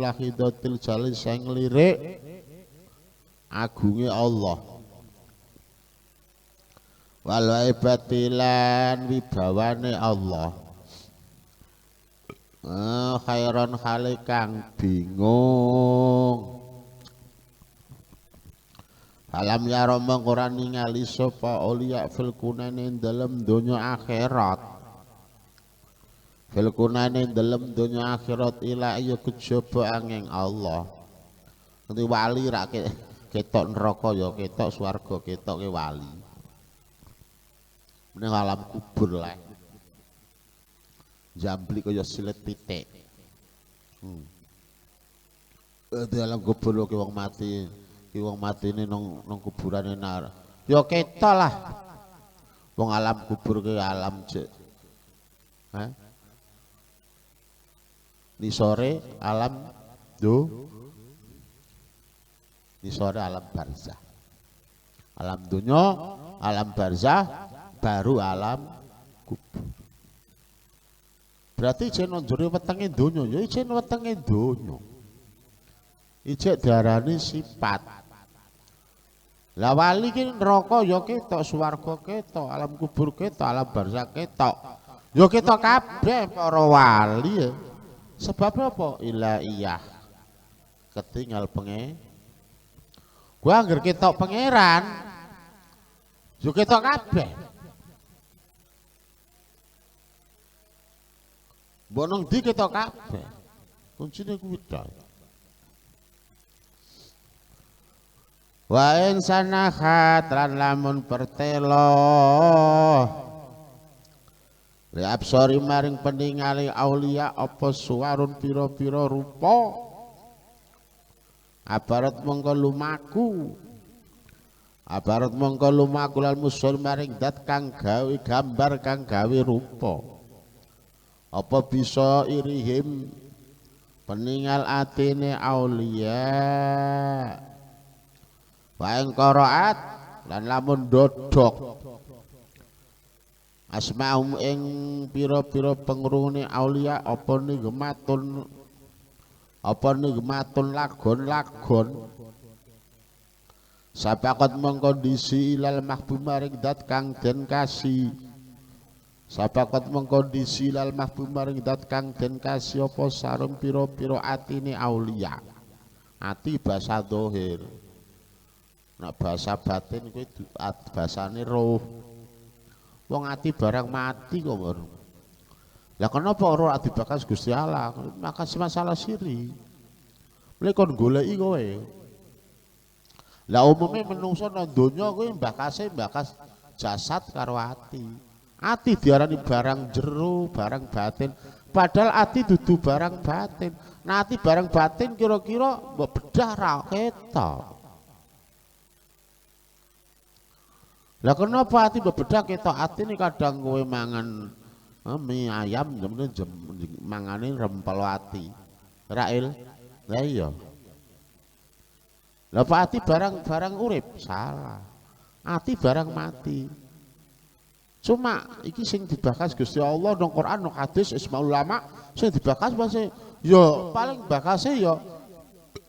mulahidatil jalil sing lirik agunge Allah wal ibatilan wibawane Allah khairon khalikang bingung alam ya rombong Quran ningali sapa aulia fil kunane dalem donya akhirat fil kunane dalem donya akhirat ila ya kejaba angin Allah nanti wali ra ketok neraka ya ketok swarga ketoke wali ning alam kubur lah jambli kaya silet pitik dalam kubur ki wong mati ki wong matine nang kuburane nar ya ketok lah wong alam kubur ki alam jek di sore alam di sore alam barzah alam dunya alam barzah baru alam kubur berarti jen njero wetenge donya ya jen wetenge donya ijek diarani sifat lah wali ki neraka ya ketok swarga ketok alam kubur ketok alam barzah ketok ya ketok kabeh para wali ya. Sebab apa ilaiyah ketinggal gua anggar ketok pangeran ya ketok kabeh mbok nang ndi ketok kabeh kuncine kuwi tok wa in sanahat lan lamun pertelo li absori maring peningali aulia apa suwarun pira-pira rupa abarat mongko lumaku lan musul maring dat kang gawe gambar kang gawe rupa apa bisa irihim peningal atine aulia waeng qiraat lan lamun dodok asmaum ing pira-pira pengrungune aulia apa nigmatun lagon sabaqat mengkondisi ilal mahbub maring dat kang den kasih sabaqat mengkondisi ilal mahbub maring dat kang den kasih apa sarung pira-pira atine aulia ati basa zahir nek bahasa batin kuwi basane roh wong ati barang mati kok baru lah kenapa roh ati bakas Gusti Allah maka masalah siri mulai kon goleki kowe lah umumnya menungso nang donya kuwi bakas jasad karo ati diarani barang jero barang batin padahal ati dudu barang batin nah ati barang batin kira-kira mbok bedah ra ketok. Lah kenapa hati bebedak ketok hati ini kadang kowe mangan mie ayam mangane rempel hati Rail lah iya lah pak hati barang urip salah hati barang mati cuma iki sing dibahas Gusti Allah nang Quran nang hadis isma ulama sing dibahas bahasa ya paling bahasnya ya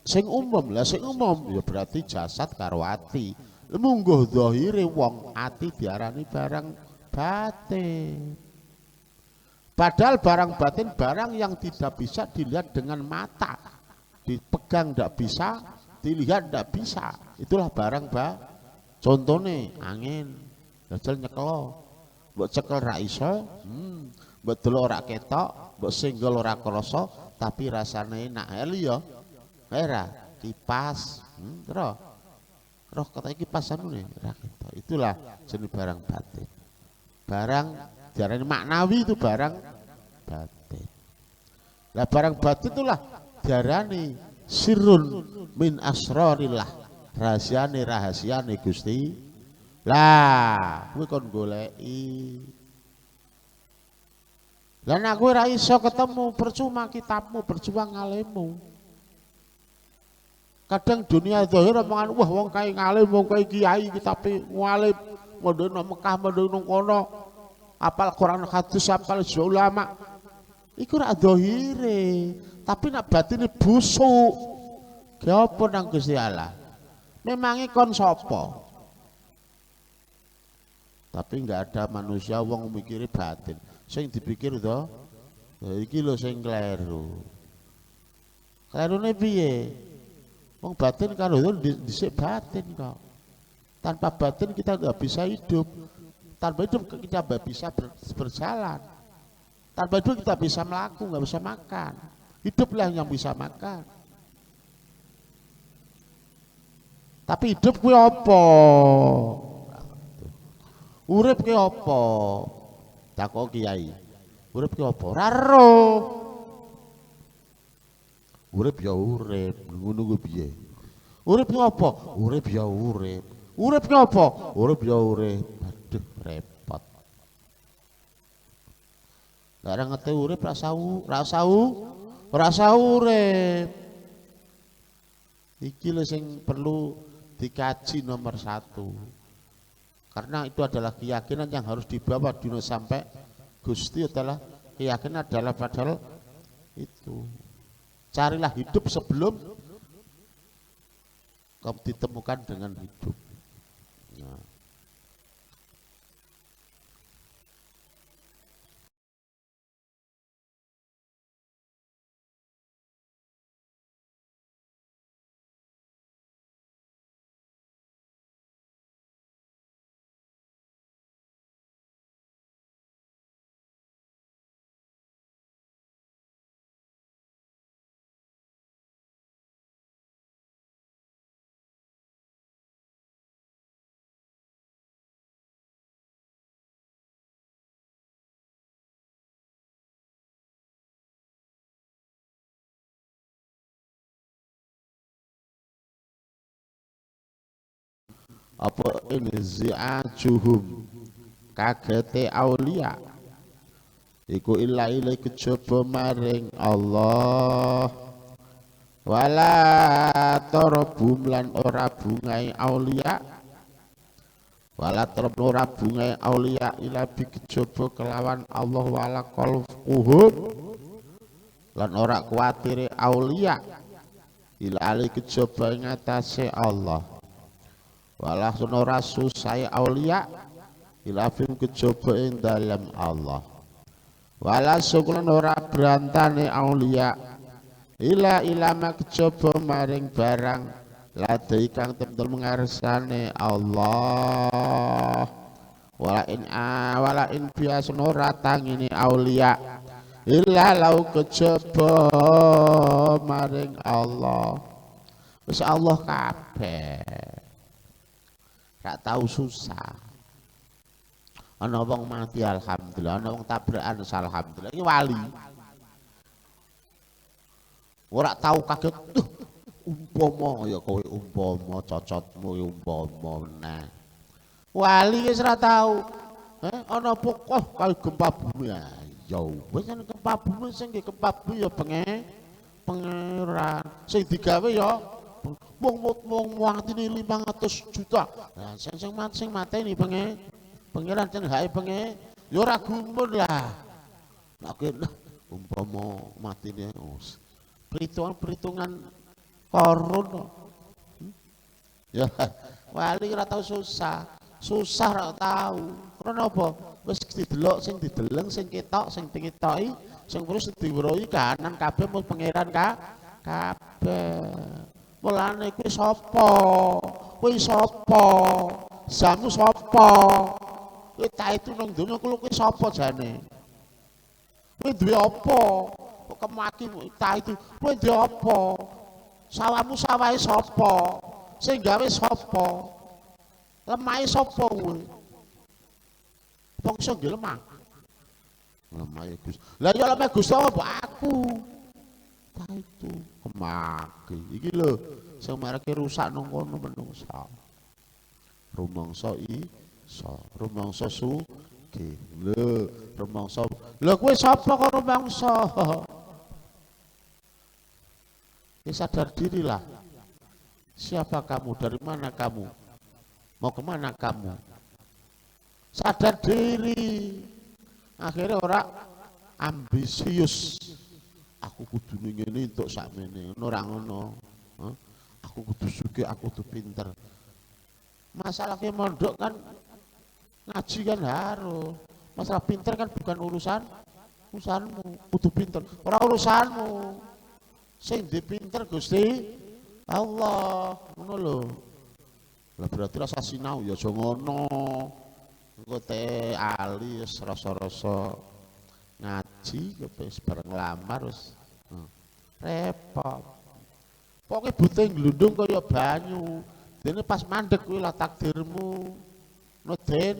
sing umum lah sing umum ya berarti jasad karo hati mungguh zahire wong ati diarani barang batin padahal barang batin barang yang tidak bisa dilihat dengan mata dipegang tidak bisa dilihat tidak bisa itulah barang contohnya angin jajal nyekelo mbok cekel ra iso mbok delok ora ketok mbok singgol ora krasa tapi rasane enak ya era kipas roh kata kipas anu nih itulah jenis barang batin barang diarani maknawi itu barang batin lah barang batin itulah diarani sirrun min asrarillah rahasiane Gusti lah kuwi kon goleki lah nek kowe ora iso ketemu percuma kitabmu perjuang ngalimmu. Kadang dunia zahir omongan wah wong kae ngalim wong kae kiai tapi ngalim mondok nang Mekah mondok nang kono apal Quran hadis apal ulama Iku rak dohire, tapi nak batine busuk. Ki apa nang Gusti Allah? Memangnya kon sapa? Tapi enggak ada manusia wong mikiri batin. Sing dipikir to, iki lho sing kleru. Klerune piye? Wong batin kalau itu dhisik batin kok. Tanpa batin kita nggak bisa hidup. Tanpa hidup kita nggak bisa berjalan. Tanpa hidup kita bisa melaku, nggak bisa makan. Hiduplah yang bisa makan. Tapi hidup kuwi apa? Urip ki apa? Takok kiai. Urip ki apa? Ora roh. Urip ya urip, ngono ku piye? Urip ki apa? Urip ya urip. Urip ki apa? Urip ya urip. Aduh repot. Lah ora ngerti urip rasa urip. Iki lho sing perlu dikaji nomor 1. Karena itu adalah keyakinan yang harus dibawa dunia sampai Gusti adalah keyakinan adalah padahal itu. Carilah hidup sebelum kamu ditemukan dengan hidup. Nah. Apa ini zi'ajuhum kagete aulia iku illa ilai kejaba maring Allah wala tarabum lan ora bungai aulia wala tarab ora bungai aulia ila bi kejaba kelawan Allah wala qalfuhum lan ora kuatire aulia ila ali kejaba ing atase Allah walah sonora susai aulia ilafim kejaba ing dalam Allah walah sukulan ora berantane aulia ila ilama kejaba maring barang ladai kang temtul mengarsane Allah wala in biasa ora tangini aulia illa lau kejaba maring Allah wis Allah kabeh. Gak tahu susah. Ana wong mati alhamdulillah, ana wong tabrakan alhamdulillah. Iki wali. Ora tahu kaget. Umpama ya kowe umpama cocotmu umpama nah. Wali wis ora tahu. Ana pokok kaya gempa bumi. Ya wis gempa bumi sing gempa bumi ya pangeran. Sing digawe ya wong mati ini 500 juta. Nah, sing mati ini pangeran sing hae ya ora gumun lah. Nek umpama matine perhitungan korun. Ya wali ora tau susah ora tau. Karena apa? Wis didelok sing dideleng sing ketok sing diketoki sing terus diweruhi kanan kabeh mung pangeran kabeh. Mulane kuwi sapa? Kuwi sapa? Jamu sapa? Kuwi tak itu nang donya kuwi sapa jane? Kuwi duwe apa? Kok kemaki tak itu. Kuwi duwe apa? Sawamu sawahe sapa? Sing gawe sapa? Lemahe sapa kuwi? Wong iso nggih lemah. Lemahe Gus. Lah ya lemah Gus apa aku? Tak itu kemaki iki lho sing marake rusak nang kono menungsa rumangsa iso rumangsa sugih lho rumangsa lho kowe sapa kok rumangsa sadar dirilah siapa kamu dari mana kamu mau kemana kamu sadar diri akhirnya ambisius. Aku kudu ngene entuk sakmene, ora ngono. Aku kudu sugih, aku kudu pinter. Masalahnya mondok kan ngaji kan harus. Masalah pinter kan bukan urusanmu, kudu pinter. Ora urusanmu. Sing dipinter Gusti Allah, ngono lho. Lah berarti rasa sinau ya aja ngono. Engko te ali wis rasa-rasa ngaji wis bareng lamar wis repot. Pokoke bute glundung kaya banyu. Dene pas mandek kuwi lah takdirmu. Noden.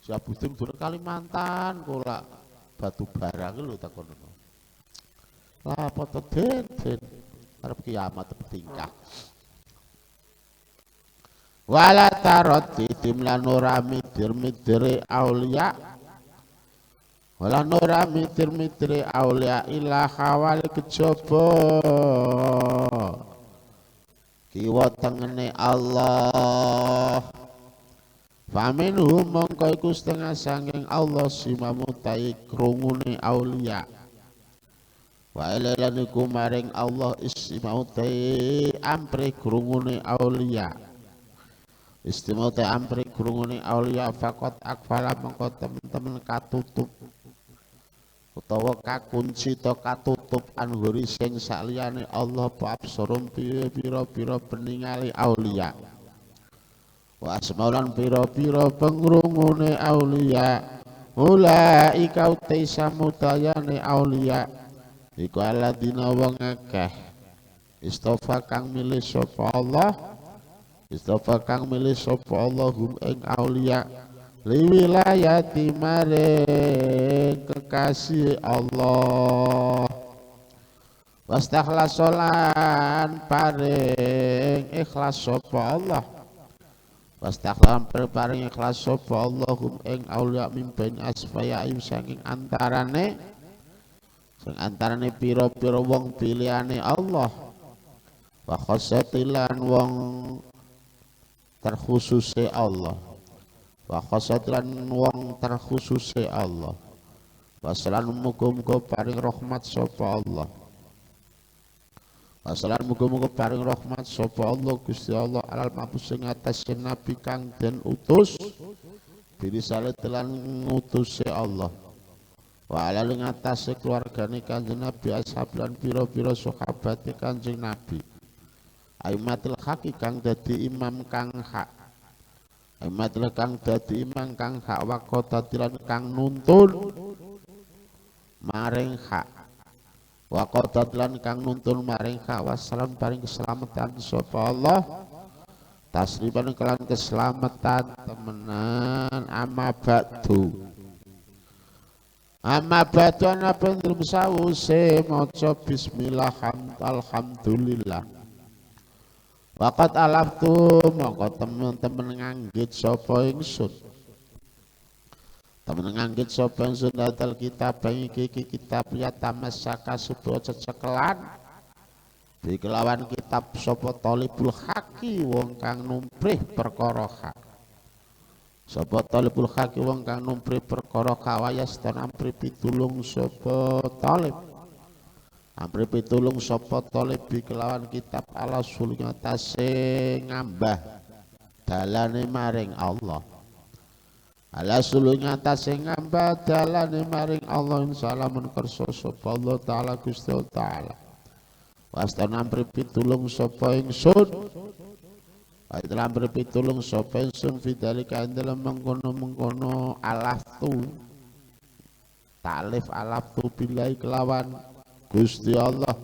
Siap bute durung Kalimantan kok lak batu bara ki lho takono. Lah apa to den arep kiamat tingkah. Wala tarot timlan ora midir-midire aulia. Wala nora midir-midire aulia ila khawali kejaba. Kiwa tengene Allah. Faminhum mongko iku setengah sanging Allah simamutai krungune aulia. Wa ilalan iku maring Allah istimautai ampre krungune aulia. Istimautai ampre krungune aulia fakot akfala mongko temen-temen katutup utawa kakunci to katutup anhuri sing saliyane Allah absorum pira-pira peningali aulia. Wa asmaulan pira-pira pengrungune aulia. Ulaika utai samudayane aulia iku alladzina wong akeh istofa kang milih sapa Allah. Istofa kang milih sapa Allahum ing aulia liwilayati maring kekasih Allah. Wastakhlasolan paring ikhlas sapa Allah. Wastakhlasolan paring ikhlas sapa Allahum ing aulia mimpin asfaya ayu saking antarane pira-pira wong pilihane Allah. Wa khosatilan wong terkhususe Allah. Wa khosatilan wong terkhususe Allah. Wasalan muga-muga paring rahmat sapa Allah. Wasalan muga-muga paring rahmat sapa Allah Gusti Allah alal mabus sing atas nabi kang den utus birisale telan ngutuse Allah. Wa alal ing atase keluargane Kanjeng Nabi ashab lan pira-pira sahabate Kanjeng Nabi. Aimatul haqi kang dadi imam kang hak. Aimatul kang dadi imam kang hak wa qatatilan kang nuntun maring hak. Wa qatatilan kang nuntun maring hak wasalam paring keselamatan sapa Allah. Tasriban kelan keselamatan temenan amma ba'du. Amma ba'du ana pendrum sawuse maca bismillah alhamdulillah. Waqat alaftu mongko temen-temen nganggit sapa ingsun. Temen nganggit sapa ingsun dal kitab iki kitab ya tamassaka supaya cecekelan bi kelawan kitab sapa talibul haqi wong kang numprih perkara hak. Sapa talibul haqi wong kang numprih perkara kawayas tan ampri pitulung sapa talib. Ampri pitulung sapa talib bi kelawan kitab ala sulnya tase ngambah dalane maring Allah. Ala sulnya tase ngambah dalane maring Allah insalamun kersa sapa Allah taala Gusti taala. Wastan ampri pitulung sapa ingsun. Aitlah ampri pitulung sapa ingsun fidalika dalam mengkono-mengkono alaftu. Ta'lif alaftu billahi kelawan Gusti Allah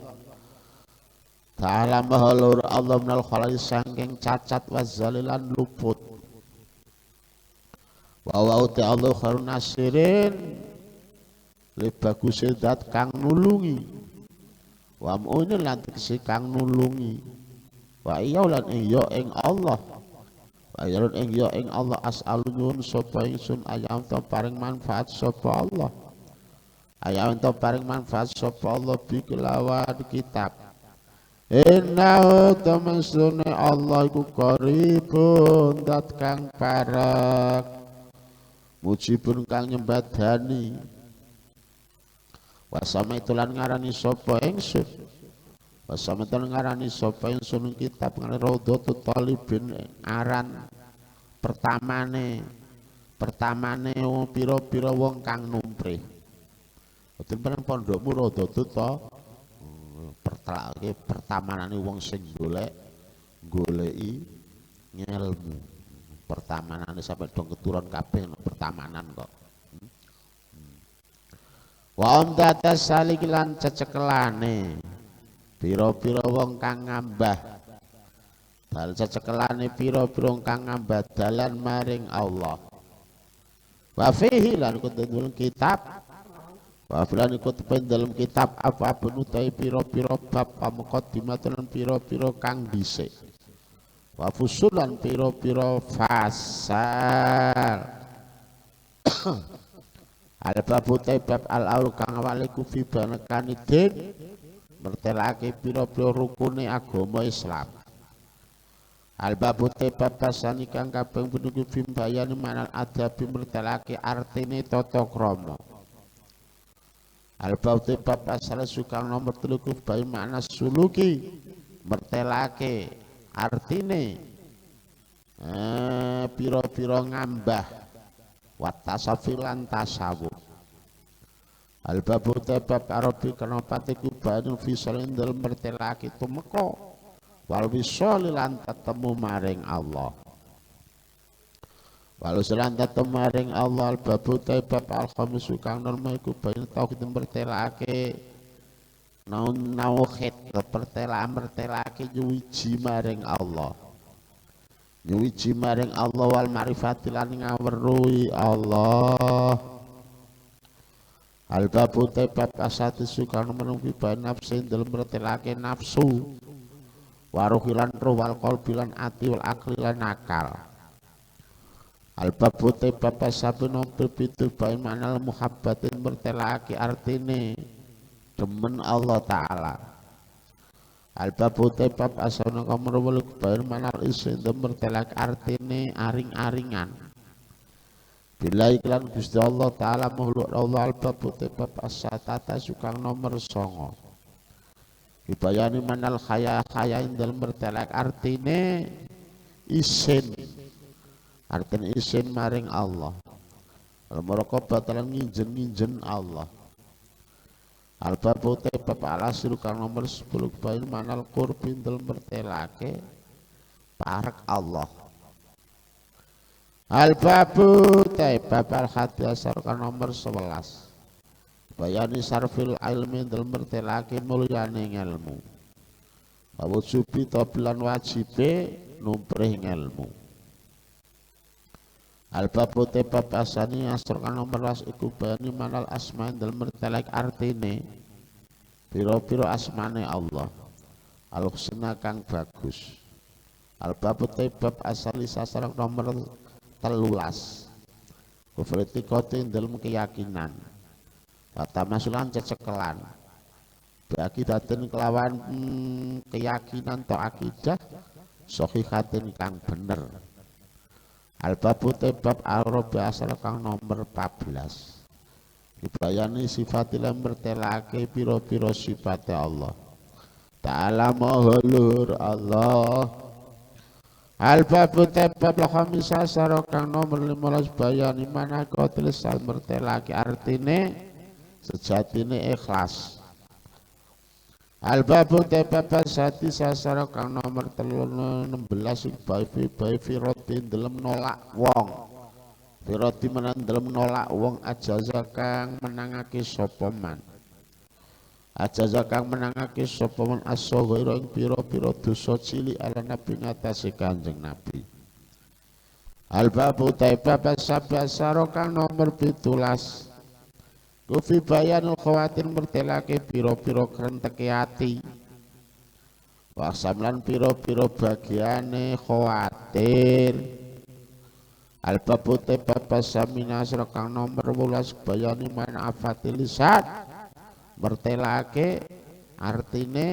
Ta'ala mahalur Allah minal khalai sangking cacat wazzalilan luput wa wa'uti Allah kharun nasirin li bagusi dat kang nulungi wa mu'inin lantik kang nulungi wa iyaulan iyo ing Allah wa iyaulan iyo ing Allah as'alunyun sopa ingsun ayam to paring manfaat sopa Allah ayam to paring manfaat sapa Allah bi kelawan kitab. Innahu tamasune Allah iku qaribun dat kang parek mujibun kang nyembadani Wasama itulan ngarani sapa ingsun. Wasama itulan ngarani sapa ingsun kitab ngarani Raudhatut Thalibin aran pertamane pira-pira wong kang numprih. Boten perang pondokmu Raudhatut to pertamanane wong sing goleki ngelmu. Pertamanane sampai dong keturunan kabeh pertamanan kok. Wa umdata salik lan cecekelane pira-pira wong kang ngambah dal cecekelane pira-pira wong kang ngambah dalan maring Allah. Wa fihi lan kutubul kitab wa filan ikut dalam kitab apa penutai pira-pira bab pamuqaddimatan pira-pira kang dhisik. Wa fusulan pira-pira fasal. Al-babu bab al-aul kang awale ku fi banakanidin mertelake pira-pira rukune agama Islam. Al-babu bab pasani kang kaping penuju fi bayani manal adabi mertelake artine tata krama. Al-babu bab pasal sukang nomor 3 ku bayi makna suluki mertelake artine pira-pira ngambah watasafilan tasawuf. Al-babu bab arabi kana patiku banyu fisalin dalem mertelake tumeka wal wisal lan tetemu maring Allah. Wal wisal tetemu maring Allah. Al-babu bab al-khamis kang norma iku banyu tauhid mertelake nauhid mertelake nyuwiji maring Allah. Nyuwiji maring Allah wal ma'rifati lan ngaweruhi Allah. Al-babu bab asati sukang menunggu bahan nafsin dalam mertelake nafsu waruhilan roh wal qalbi lan ati wal akli lan akal. Al-babu bab asabi nomor 7 bahan manal muhabbatin mertelake artine demen Allah Ta'ala. Al-babu bab asana kamar wal bayan manal isin mertelak artine aring-aringan. Bila iklan Gusti Allah Ta'ala makhluk Allah. Al-babu bab asatata sukang nomor 9 dibayani manal khaya indal mertelak artine isin maring Allah. Al-muraqabah batalan nginjen Allah. Al-babu bab al-asir kang nomor 10 bain manal qurbin dalam bertelake parek Allah. Al-babu bab al-hadasar kang nomor 11 bayani sarfil ilmi dalam bertelake mulyane ilmu. Babu subi tobilan wajibe numprih ilmu. Al-babu bab asani asar kang nomor 11 iku bayani manal asmain dalam bertelake artine piro-piro asmane Allah al-husna kang bagus. Al-babu bab asali sasar nomor 13 kufritikotin dalam keyakinan watamasulan cecekelan bagi daten kelawan keyakinan atau akidah sohihatin kang bener. Al-babu bab al-rabi asal kang nomor 14 dibayani sifatilah mertelake piro-piro sifatnya Allah Ta'ala maha luhur Allah. Al-babu bab al-khamis asar kang nomor 15 bayani mana kotilisal mertelake artine sejatine ikhlas. Al-babu bab sati sasar kang nomor 16 bayi firotin dalam nolak wong. Firoti menan dalam nolak wong ajaza kang menangake sapa man. Ajaza kang menangake sapa man as-saghaira ing pira-pira dosa cilik ala nabi ngatasi Kanjeng Nabi. Al-babu bab sabasar kang nomor 17 kufi bayanul khawatir mertelake piro-piro krenteke ati waksamlan piro-piro bagiane khawatir. Al-babu bab samina kang nomor 12 bayani manfaati lisan mertelake artine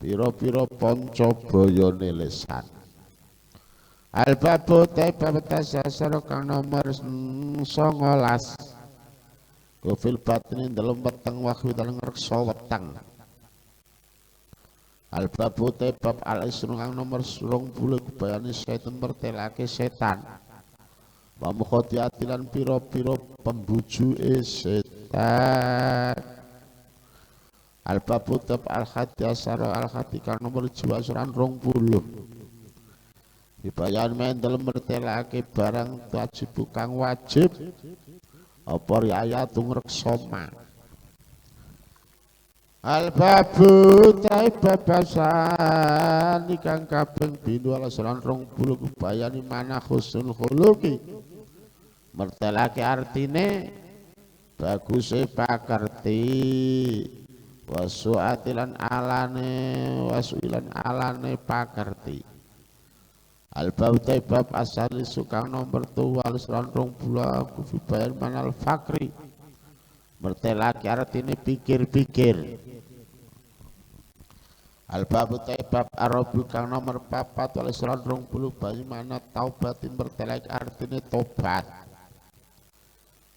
piro-piro ponco boyone lisan. Al-babu bab tasasar kang nomor 19 Kufil batini dalam weteng wahwi dalam reksa weteng. Al-babu tebab al-isru kang nomor 20 bayani setan mertelake setan. Wa mukhadiati lan pira-pira pembujuke setan. Al-babu tab al-hadi asara al-hadi kang nomor jiwa suran 20. Dibayan main dalam mertelake barang wajib kang wajib apa riayatu ngreksoma. Al-babu taibabasan ikang kaping bindu alasan 20 kebayani mana husnul khuluqi mertelake artine baguse pakerti wasu'atilan alane pakerti. Al-babu taibab asali sukang nomor 2 alasan 20 kebayani mana al-fakri mertelake artine pikir-pikir. Al-babu taibab arabu kang nomor 4 oleh surat 20 bayi mana taubatin mertelake artine tobat.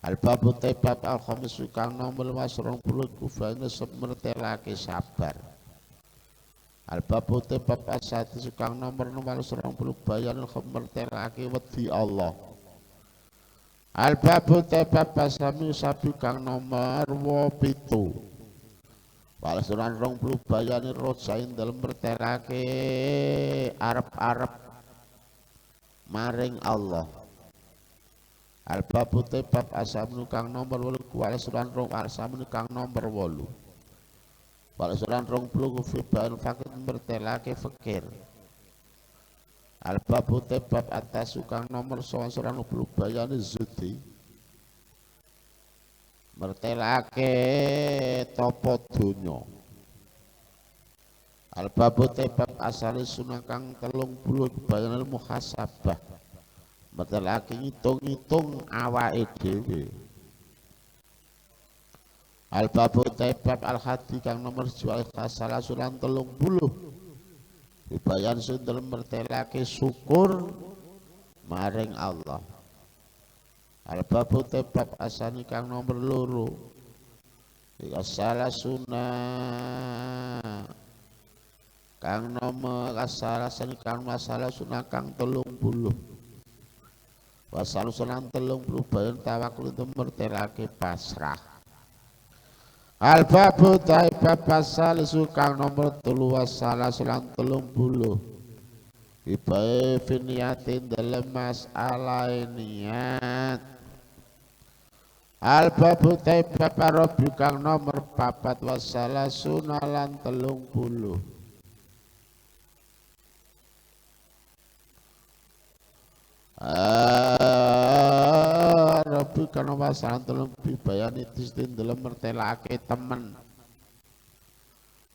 Al-babu taibab al-khamis kang nomor 20 kufane mertelake sabar. Al-babu taibab asati kang nomor 20 bayan mertelake wedi Allah. Al-babu taibab asami sabi kang nomor 7 Walasuran 20 bayani rojain dalam berterake arep-arep maring Allah. Al-babu tebab asam kang nomor 8 walasuran 20 asam kang nomor 8 walasuran 20 kufiban fakir berterake fakir. Al-babu tebab atas kang nomor 20 bayani zudi mertelake topo donya. Al-babu tebab asali sunah kang 30 bayan muhasabah mertelake ngitung-ngitung awake dhewe. Al-babu tebab al-hadi kang nomor jual salah sunan 30 bayan sundel mertelake syukur maring Allah. Al-babu tebab asani kang nomor 2 salah sunah kang nomor salah asani kang masalah sunah kang 30 wasal sunan 30 bayan tawakul itu mertelake pasrah. Al-babu tebab asal kang nomor 3 wasalah sunan 30 ibae finiatin dalam masalah niat. Al-babu tebab arabi kang nomor 4 wasalah sunalan 30 arabi kang nomor wasalah 30 bayani tistin dalam mertelake temen.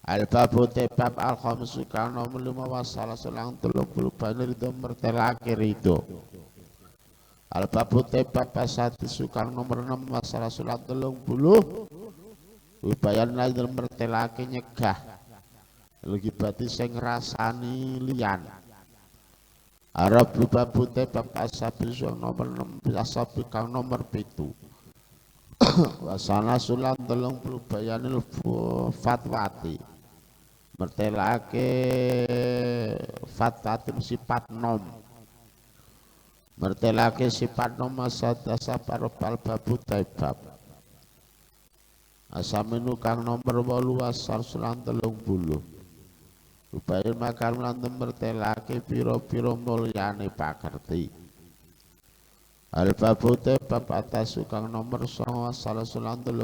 Al-babu tebab al-khamis kang nomor 5 wasalah sulang 30 bayani ridho mertelake ridho. Al-babu tebab asati sukang nomor 6 masalah sulat 30 wibayan lain mertelake nyegah lagi bati sing ngrasani liyan. Al-babu tebab asabi sukang nomor 6 asabi kang nomor 7 wasana sulat 30 bayanil fatwati mertelake fatwati sifat nom mertelake sifat nom sadasa parobal babu taibab asaminu kang nomor 8 asar sulan 30 ubayin makar melantem mertelake piro-piro mulyane pakerti. Al-babu tebab atas kang nomor 9 asar sulan 30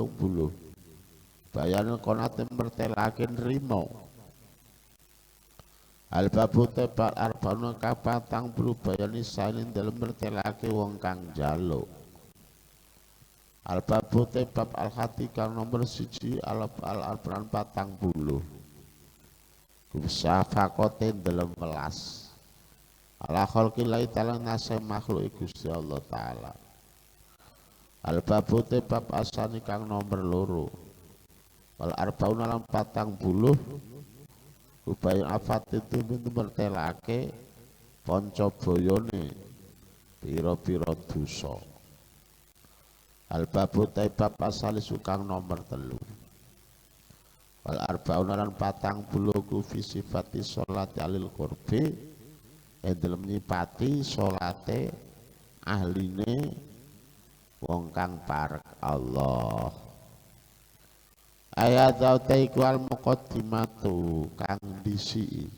bayan konate mertelake nrimo. Al-babu tebal arba'una kapatang puluh bayani sainin dalam mertelake wong kang jaluk. Al-babu tebab al-hati kang nomor 1 al-arba'an 40 safakotin dalam welas ala khalqilai ta'ala nasai makhluk Gusti Allah ta'ala. Al-babu tebab asani kang nomor 2 wal arba'una lan 40 ubayan afat itu mertelake ponco boyone piro-piro dosa. Al-babu taibab asali sukang nomor 3. Wal arba'un lan 40 fi sifati sholati alil qurbi dalem nyipati salate ahline wong kang parek Allah. Ayat taiku al muqaddimatu kang disi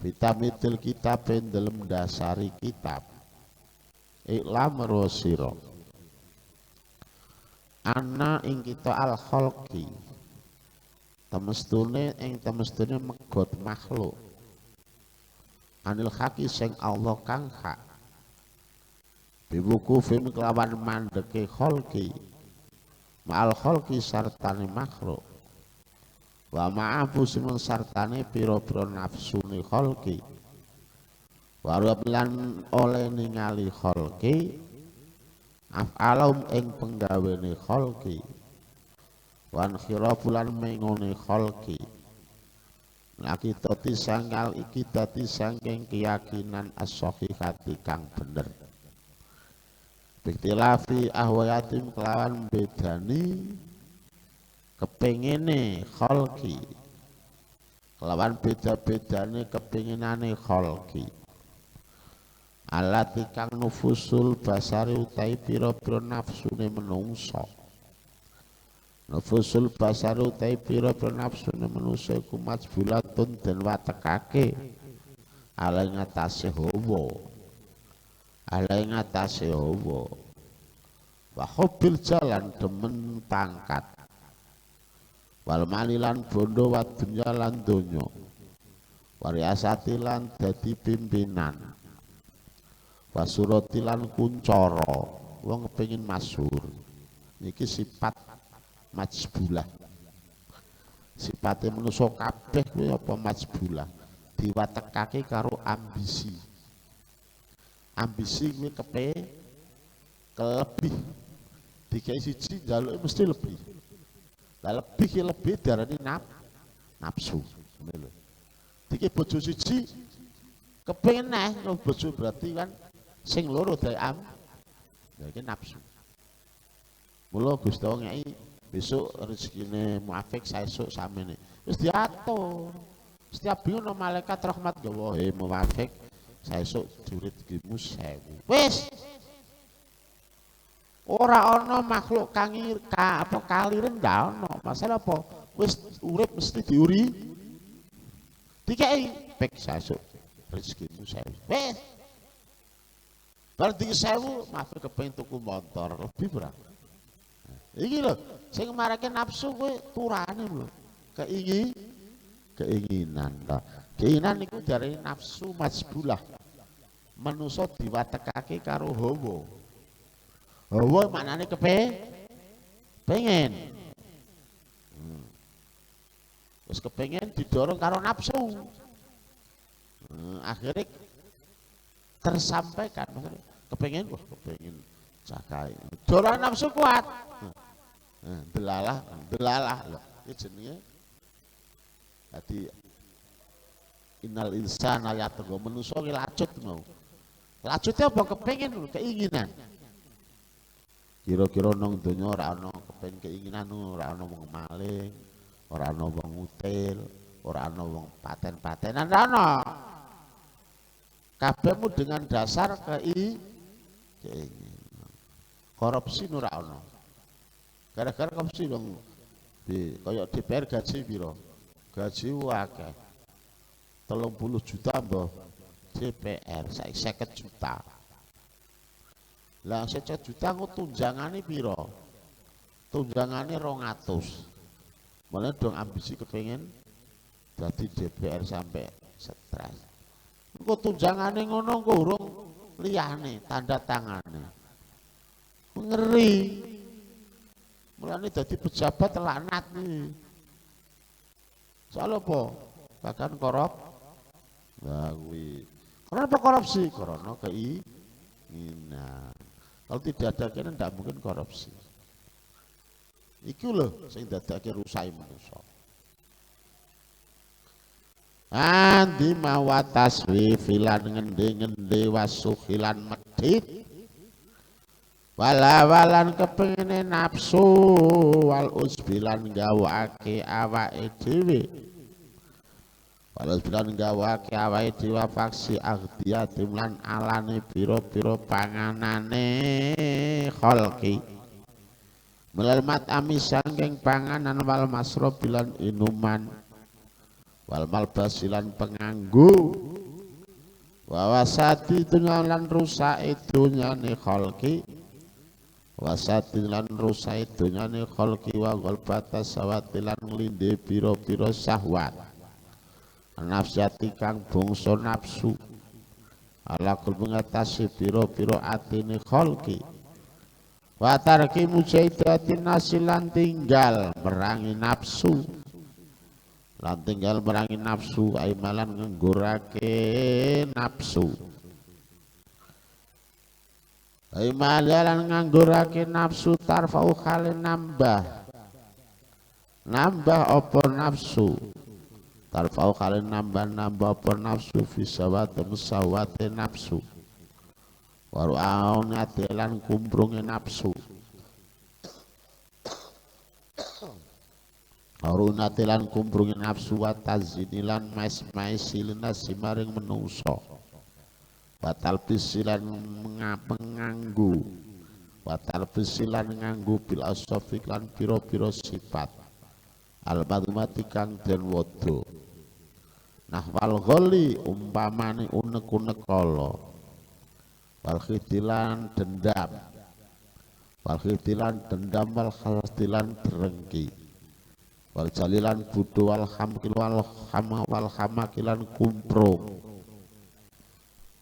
Vitamidil kitab dalam dasari kitab Iklam rosiro Ana ing kita al kholqi temestune megot makhluk anil haki sing Allah kang hak bibuku film kelawan mandeke kholqi ma'al kholqi sartane makhluk wa ma'afu simun sartane piro-piro nafsuni kholqi warablan oleh ningali kholqi af'alum ing penggawene kholqi wan khirafulan mengone kholqi laki toti sanggal iki toti sangking keyakinan as-sahihati kang bener biktilafi ahwayatim kelawan bedani kepengene kholqi kelawan beda-bedane kepinginane kholqi alati kang nufusul basari utai pira-pira nafsune menungso nufusul basari utai pira-pira nafsune menungso iku majbulatun den watekake ala ngatasi hawa wa hubbil jalan demen pangkat wal malilan bondo wa dunya lan donya wariasati lan dadi pimpinan wasurati lan kuncara wong kepengin masyhur niki sifat majbulah sipate manusa kabeh kuwi apa majbulah diwatekake karo ambisi kuwi kelebih dikai siji njaluke mesti lebih. Lah lebih darani nafsu. Ngene lho. Dike bojo siji kepengin neh bojo berarti kan sing loro dae ya iki nafsu. Mula Gusti Allah ngeki besok rezekine muafik saesuk samene. Wis diatur. Setiap dina malaikat rahmat gawa muafik saesuk jurit rezekimu 1000. Wis ora ana makhluk kaliren ndak ana. Masalah apa? Wis urip mesti diuri. Dikai pek sesuk rezekimu 1000. Wis. Bar 1000 maaf kepengin tuku motor lebih berapa? Iki lho, sing marake nafsu kuwi turane lho. Keinginan. Keinginan niku dari nafsu majbulah. Manusa diwatekake karo hawa. Hawa maknane pengen. Terus kepengen didorong karo nafsu. Akhirnya tersampaikan kepengen cakai. Dorong nafsu kuat. Delalah loh. Iki jenenge dadi innal insana yatgha manusa ki lacut mau. Lacute apa kepengen lho, keinginan. Kira-kira nang donya ora ana kepengin keinginan, ora ana wong maling, ora ana wong ngutil, ora ana wong paten-patenan, ora ana. Kabehmu dengan dasar keinginan. Korupsi ora ana. Gara-gara korupsi dong kaya DPR gaji piro? Gaji akeh. 30 juta mbah DPR, saiki 50 juta. Lah 50 juta ku tunjangane piro? Tunjangane 200. Mulane dong ambisi kepengin dadi DPR sampai stres. Engko tunjangane ngono engko urung liyane tanda tangane. Ngeri. Mulane dadi pejabat laknat nih. Soal apa? Bahkan korup. Nah kuwi. Kenapa korupsi? Karena keinginan. Kalau tidak ada keinginan tidak mungkin korupsi. Iku lho sing dadake rusake manusa. Andi mawataswi filan ngende-ngende wasuhilan medhit. walawalan kepengine nafsu wal usbilan gawake awake dhewe wal usbilan gawake awake dhewe faksi aghdiyati lan alane pira-pira panganane kholqi melmat amis sangking panganan wal masrob bilan inuman wal malbasilan penganggu wawasati lan rusak dunyane kholqi wasati lan rusak dunyane kholqi wa golbata sawatilan nglinde pira-pira syahwat nafsati kang bangsa nafsu ala kul mengatasi pira-pira atine kholqi wa tarki mujaidatin nasilan tinggal merangi nafsu lan tinggal merangi nafsu aimalan ngenggurake nafsu aimalan nganggurake nafsu tarfau kali nambah apa nafsu tarfau kali nambah apa nafsu fisawate musawate nafsu waru aun atilan kumprunge nafsu Arunatilan kumprungin nafsu wa tazinilan mais-maisilan simaring menungso batal bisilan menganggu batal bisilan nganggu bil asofik lan piro-piro sifat al-madumati kang den wodo nahwal gholi umpamane unek-unek kala wal khidilan dendam wal khiltilan derengki wal jalilan budu wal hamakilan kumprung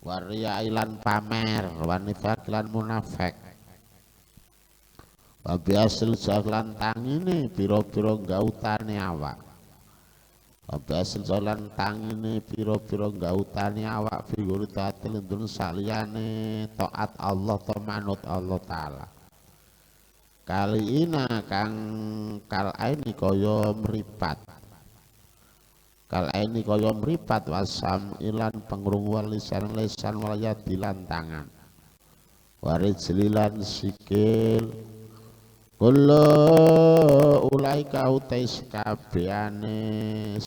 waria ilan pamer wanifakilan munafek wabiasil jalan tangine piro-piro gautane awak wabiasil jalan tangine piro-piro gautane awak figur tatil ndun saliyane taat Allah ta manut Allah Ta'ala kali ina kang kal aini kaya mripat wasam ilan pengrungu wal lisan wal yadilan tangan warijlilan sikil kullu ulaika utai sekabehane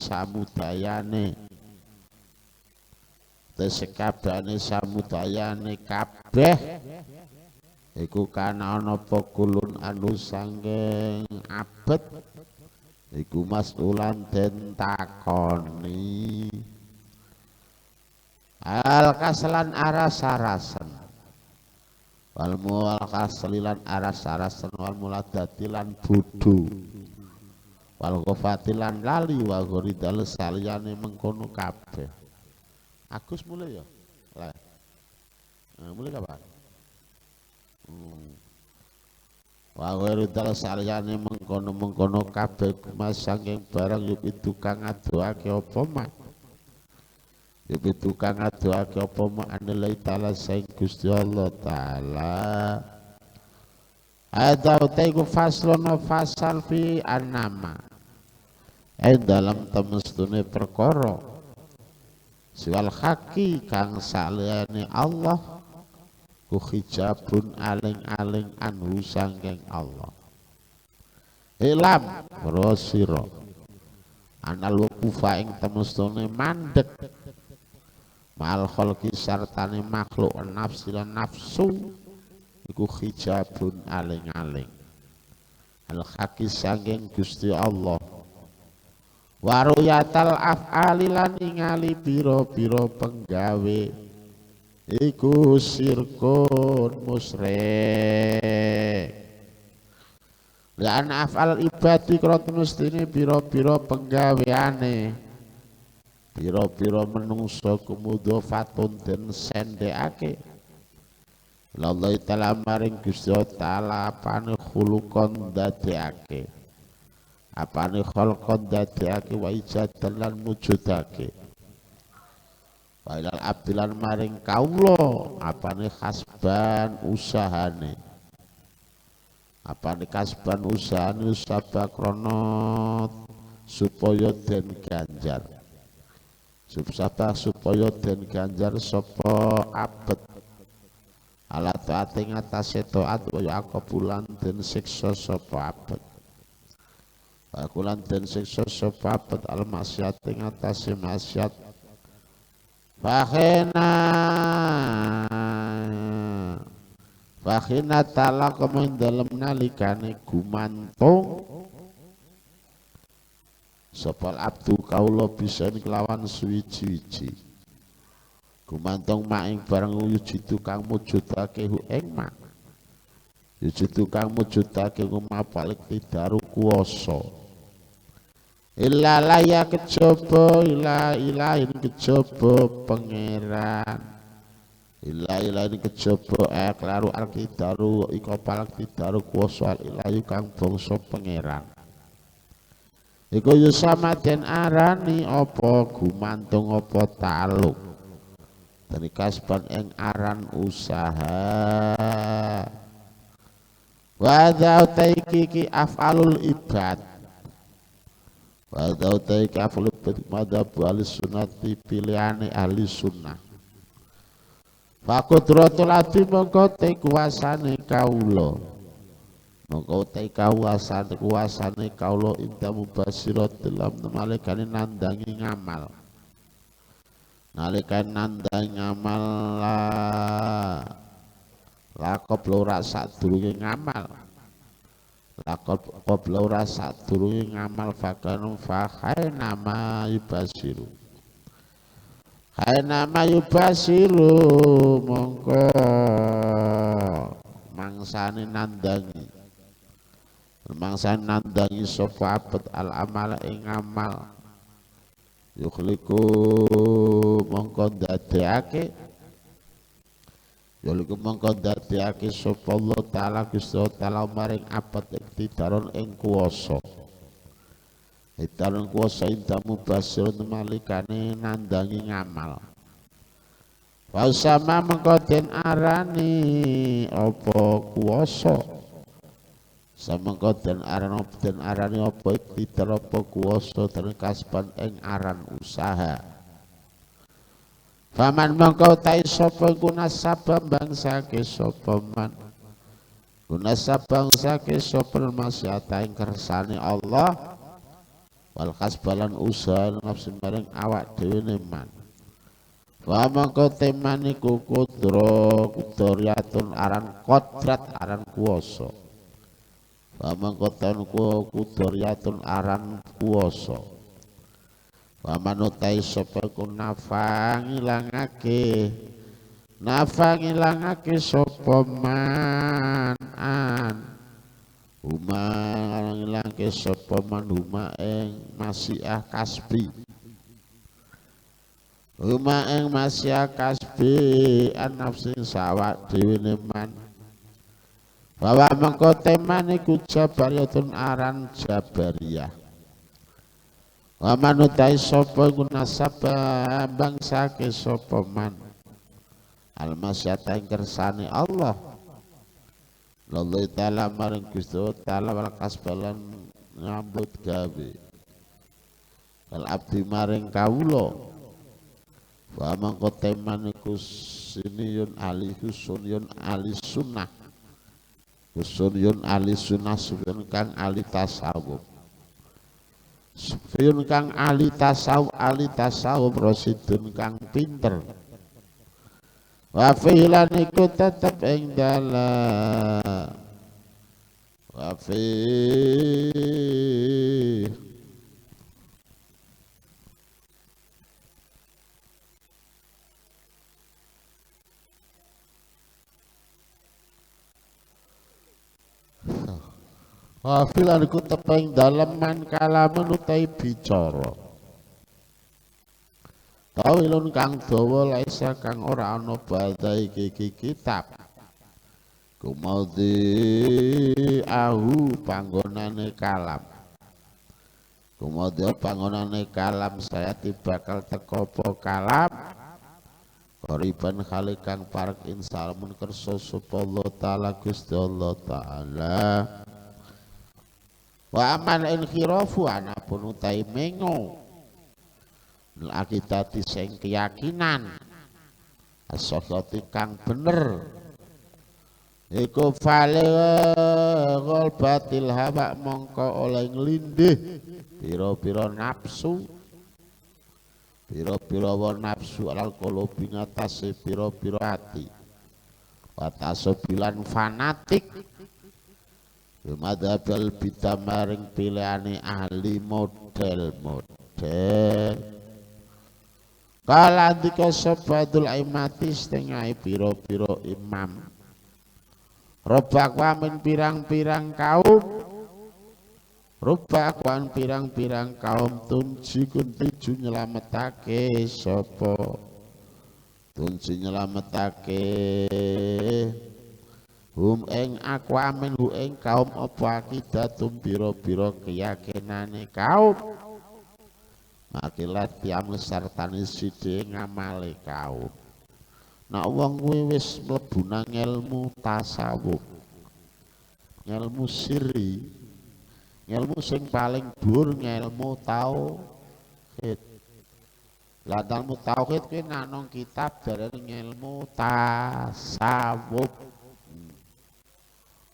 samudayane kabeh iku kana ana apa kulun anu sanggeng abet iku mas'ulan den takoni al kaslan aras-arasen wal mual kaslilan aras-arasen wal muladatilan budu wal ghafatilan lali wa ghoridal saliyane mengkono kabeh Agus mulai ya lah mulai kapan wa ghoridal saliyane mengkono kabeh mas saking barang yuk itu kang adoake apa mak yuk itu kang adoake apa mak anilai ta'ala saing Gusti Allah Ta'ala ada utaiku faslon fasal fi annama dalam temestune perkara siwal haki kang saliyane Allah ku hijabun aling-aling anhu sangking Allah ilam rosiro anal wukufa ing temestune mandek mal kholqi sartane makhluk nafsi lan nafsu iku hijabun aling-aling al haki sangking Gusti Allah waruyatal af'alilan ingali biro-biro penggawe iku sirkun musyrik lan af'al ibadi krot mestine biro-biro penggaweane biro-biro menungso kumudhofatun den sendekake Allah Ta'ala maring Gusti Ta'ala apane khulukon dadekake apane kholqon dadekake wa ijadan lan mujudake Wailal abdilan maring kaulo apane kasban usahane usaba krono supaya den ganjar supaya den ganjar sapa abet ala taati ngatasé taat wa aqabulan den siksa sapa abet kulan den siksa sapa abet al maksiat ngatasé maksiat Fakhina ta'ala kemen dalem nalikane gumantung sopal abdu kaula bisa kelawan suwiji-wiji gumantung maing barang wujudu kang mujudake hu ing mak wujudu kang mujudake ngumapalik tidaru kuwasa illa laya kejaba ilahin kejaba pangeran ilahin kejaba klaru alkidaru iko palak tidaru kuwasa ilahi kang bangsa pangeran iku yusama den arani apa gumantung apa taluk dari kasban ing aran usaha wa taiki afalul ibad wa taiki afalul ibad madhab ahli sunnati pilihane ahli sunnah fakudratul adi mongko te kuasane kaula mongko te kuasane kaula inda mubasirat dalam nalikane nandangi ngamal nalikan nandang ngamal lakop lora sadurunge ngamal lakop lora sadurunge ngamal fakanum fakai nama yubasiru kai nama yubasiru mongko mangsane nandangi sapa abet al amal ing ngamal yukhliku mongko dadekake sapa Allah taala Gusti taala maring abad iktidaron ing kuwasa iktidaron kuwasa intamu basir malikane nandangi ngamal wa sama mengko den arani apa kuwasa samangka den arani apa iktidar apa kuwasa den kasban ing aran usaha faman mangka tai sapa gunasaba bangsake sapa man gunasaba bangsake sapa maksiata ing kersane Allah wal kasbalan usaha nafsu bareng awak dhewe ne man wa mangka teman iku kudrayatun aran kodrat aran kuwasa Waman kotan kudaryatun aran kuwasa Waman utai sopaku nafang ilangake sopaman huma ilangake sopaman huma ing masyiah kasbi an nafsin sawak dewi neman bahwa mengkoteman iku jabariyatun aran jabariyah wa manutai sapa gunasaba bangsake sapa man almasyata ing kersane Allah lillahi ta'ala maring Gusti ta'ala wal kasbalan ngambut gawe kal abdi maring kawula wa mengkoteman iku siniyun ahli husun ahli sunnah Suryun ahli sunnah Suryun kang ahli tasawuf Suryun kang ahli tasawuf Rasidun kang pinter wa fi'lan iku tetep ing dalam wa fi' Wafilan ku tepeng daleman kalamun utai bicara tawilun kang dawa laisa kang ora ana badai iki kitab kumaudi ahu panggonane kalam saya tibakal teko apa kalam koriban khalikang parak insalmun kersa sapa Allah taala Gusti Allah taala wa aman inkhirafu anapun utai mengo akidati sing keyakinan as-sahihati kang bener iku faligol batil hawa mongko oleh nglindih pira-pira nafsu pira-pira nafsu alal qulubi ngatasi pira-pira ati watasobilan fanatik madhabal bitamaring pilihane ahli model-model kala dika sabadul imati setengah pira-pira imam robak wamin pirang-pirang kaum robak wan pirang-pirang kaum tunji kun tuju nyelametake sapa tunji nyelametake ing akwamin ing kaum apa akidatum biro-biro keyakinane kaum makilat tiam lesartani sidi ngamale kaum nak wong kuwi wis mlebu nang ilmu tasawuf ilmu sirri ilmu sing paling dhuwur ilmu tauhid lah ilmu tauhid kuwi nang kitab darane ilmu tasawuf.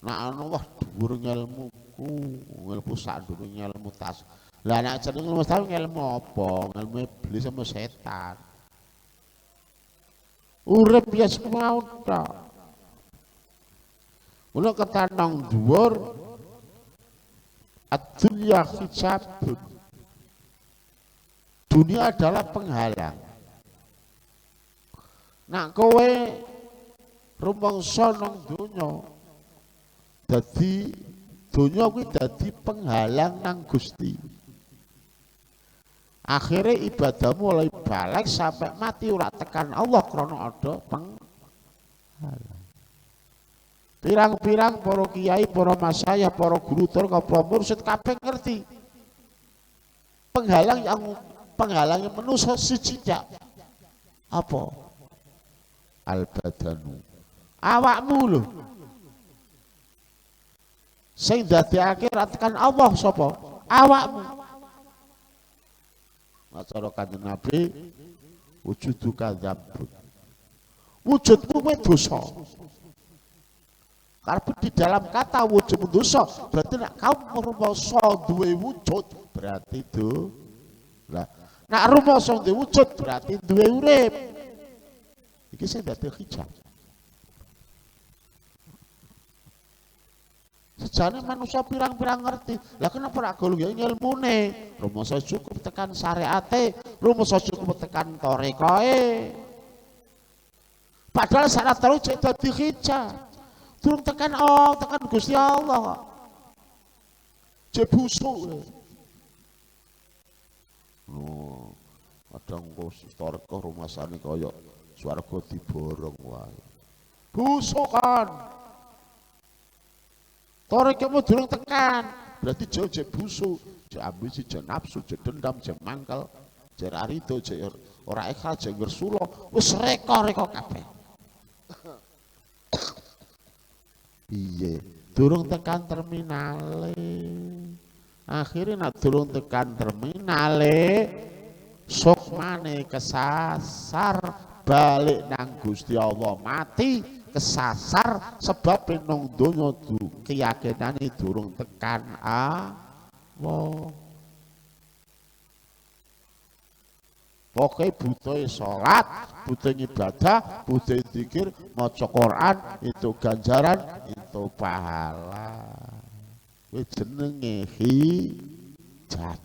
Nah ana wah dhuwur ilmuku, ilmu sak dhuwur ilmu tas. Lah nek jeneng ilmu tas ilmu apa? Ilmu iblis sama setan. Urip ya semau tok. Mula ketanong dhuwur ad-dunya hijabun. Dunia adalah penghalang. Nak kowe rumangsa nang donya dadi donya kuwi dadi penghalang nang Gusti. Akhirnya ibadahmu mulai balik sampai mati ora tekan Allah krana ada penghalang. Pirang-pirang para kiai, para masayah, para guru tur para mursyid kabeh ngerti. Penghalang yang manusia siji apa? Al-badanu. Awakmu lho. Sing dadekake ra tekan Allah sapa? Awakmu. Macara Kanjeng Nabi wujudu kadzabun. Wujudmu kuwi dosa. Karena di dalam kata wujud dosa berarti nek kamu rumangsa duwe wujud berarti itu. Lah, nek rumangsa duwe wujud berarti duwe urip. Iki sing dadi hijab. Sejane manusia pirang-pirang ngerti. Lah kenapa ora golongi ilmune? Rumangsa cukup tekan syariate, rumangsa cukup tekan tarekoe. Padahal syarat terus cek dadi hijab. Durung tekan tekan Gusti Allah. Cek busuk. Oh, kadang kok tarekoh rumasane kaya swarga diborong wae. Busuk kan. Tarekemu durung tekan, berarti jauh jek busuk, jek ambisi, jek nafsu, jek dendam, jek mangkel, jek rarido, jek ora ikhlas, jek ngersula, wis reka-reka kabeh. Piye? Durung tekan terminale. Akhirnya nak durung tekan terminale, sukmane kesasar balik nang Gusti Allah mati. Kesasar sebab nang donya keyakinane durung tekan Allah. Pokoke butuh salat, butuh ibadah, butuh zikir, maca Quran, itu ganjaran, itu pahala. Kuwi jenenge hijab.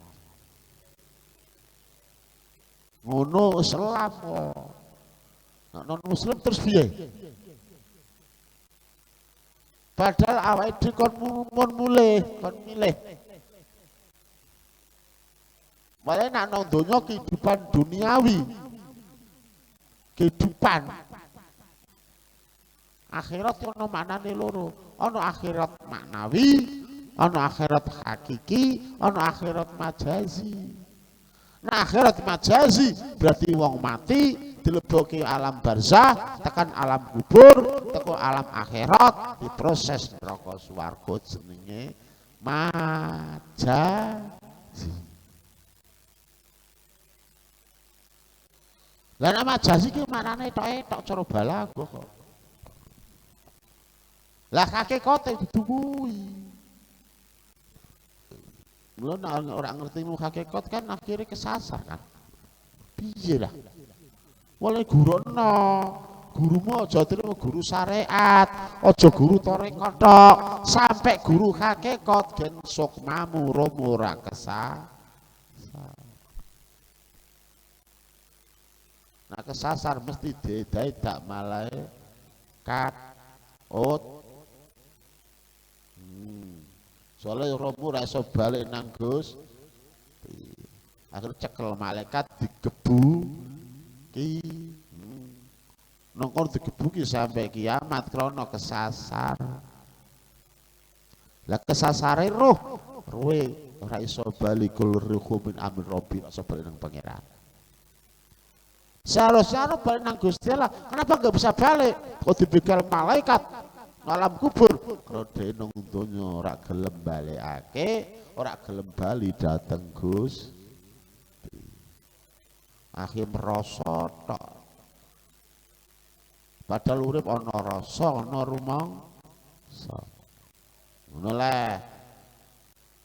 Ngono Islam kok. Nek non muslim terus piye? Padahal awake dhewe kon milih. Malah nek nang donya kehidupan duniawi. Kehidupan akhirat ono maknane loro. Ono akhirat maknawi, ono akhirat hakiki, ono akhirat majazi. Nah akhirat majazi berarti wong mati dilebokke alam barzah, tekan alam kubur, tekan alam akhirat, diproses neraka swarga jenenge majazi. Lah nek majazi ki maknane tok cara balaghah kok. Lah hakikate dudu kuwi. Mula nek ora ngerti ilmu hakikat kan akhirnya kesasar kan. Piye lah? Wale guruno, gurumu aja terima guru syariat, aja guru tarekat tok, sampai guru hakikat gen sukmamu romo ora kesasar. Nah kesasar mesti didak malaikat. Soalnya romo ora iso balik nang Gusti. Akhirnya cekel malaikat digebu ki nongkon digebuki sampai kiamat krono kesasar. Lah kesasare ruwe ora iso balikul ruhu min amri rabbi, ora iso balik nang pangeran. Seharusnya balik nang Gusti Allah, kenapa enggak bisa balik? Kok dibegal malaikat alam kubur? Kalau dhewe nang donya ora gelem balikake, ora gelem bali dateng Gusti. Akhir merasa tok. Padahal urip ana rasa, ana rumangsa. Ngono le.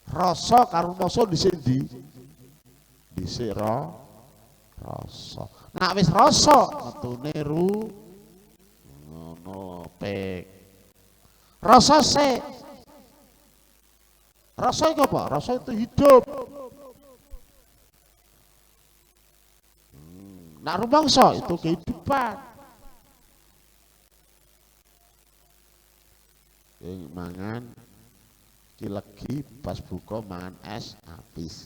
Rasa karo rumangsa dhisik ndi? Dhisik rasa. Nek wis rasa metune ngono pek. Rasa sik. Rasa iku apa? Rasa itu hidup. Nak rumangsa itu kehidupan. Mangan ki legi pas buka mangan es habis.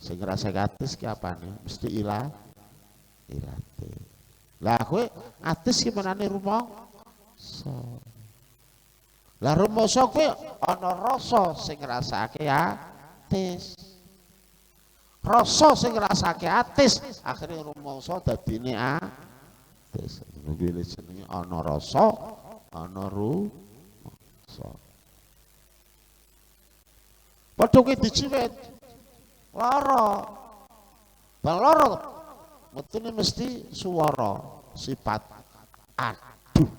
Sing ngrasa atis ki apane? Mesti ilate. Lah kowe atis ki menane rumangsa. Lah rumangsa kowe ana rasa sing ngrasake atis. Rasa sing ngrasake atis akhire rumangsa dadine atis. Ngene jenenge ana rasa, ana rumangsa. Padha kuwi diciwit lara. Bang lara metune mesti swara sifat aduh.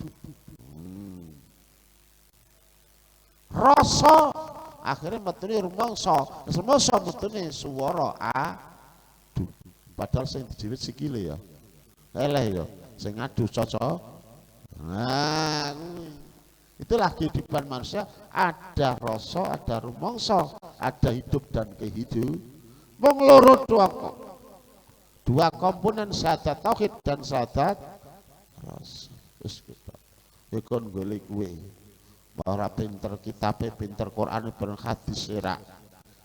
Rasa akhirnya metune rumangsa, rumangsa metune swara aduh. Padahal sing dijiwit sikile ya. Eleh ya, sing aduh cocok. Nah, itulah kehidupan manusia, ada rasa, ada rumangsa, ada hidup dan kehidupan. Wong loro dua komponen syahadat tauhid dan syahadat rasa. Wis kita. Ikon golek kuwe. Ora pinter kitabe, pinter Quran, pinter hadis ora.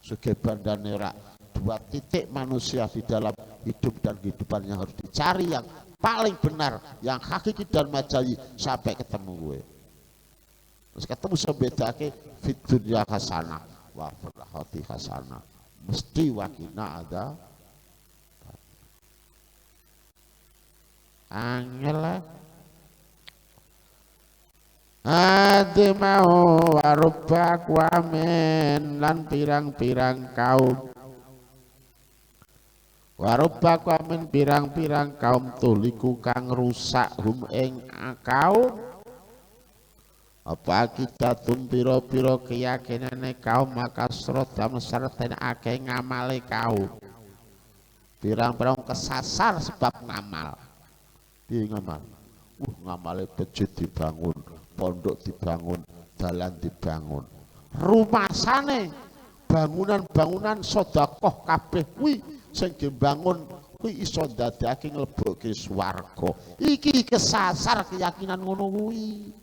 Sugih bandane ora. Dua titik manusia di dalam hidup dan kehidupan yang harus dicari yang paling benar, yang hakiki dan majazi sampai ketemu gue. Terus ketemu sebedake fit dunya hasanah wa fil akhirati hasanah. Mesti wakina ada angel ade mau warubak wamen lan pirang-pirang kaum warubak wamen pirang-pirang kaum tuliku kang rusak hum ing kaum apa kita piro-piro keyakinane kaum maka srodam serten akeh ngamale kaum pirang-pirang kesasar sebab ngamal piye ngamal ngamale masjid dibangun, pondok dibangun, dalan dibangun, rumah sana bangunan-bangunan sedekah kabeh kuwi sing dibangun kuwi iso ndadekake nglebokke swarga. Iki kesasar keyakinan ngono kuwi.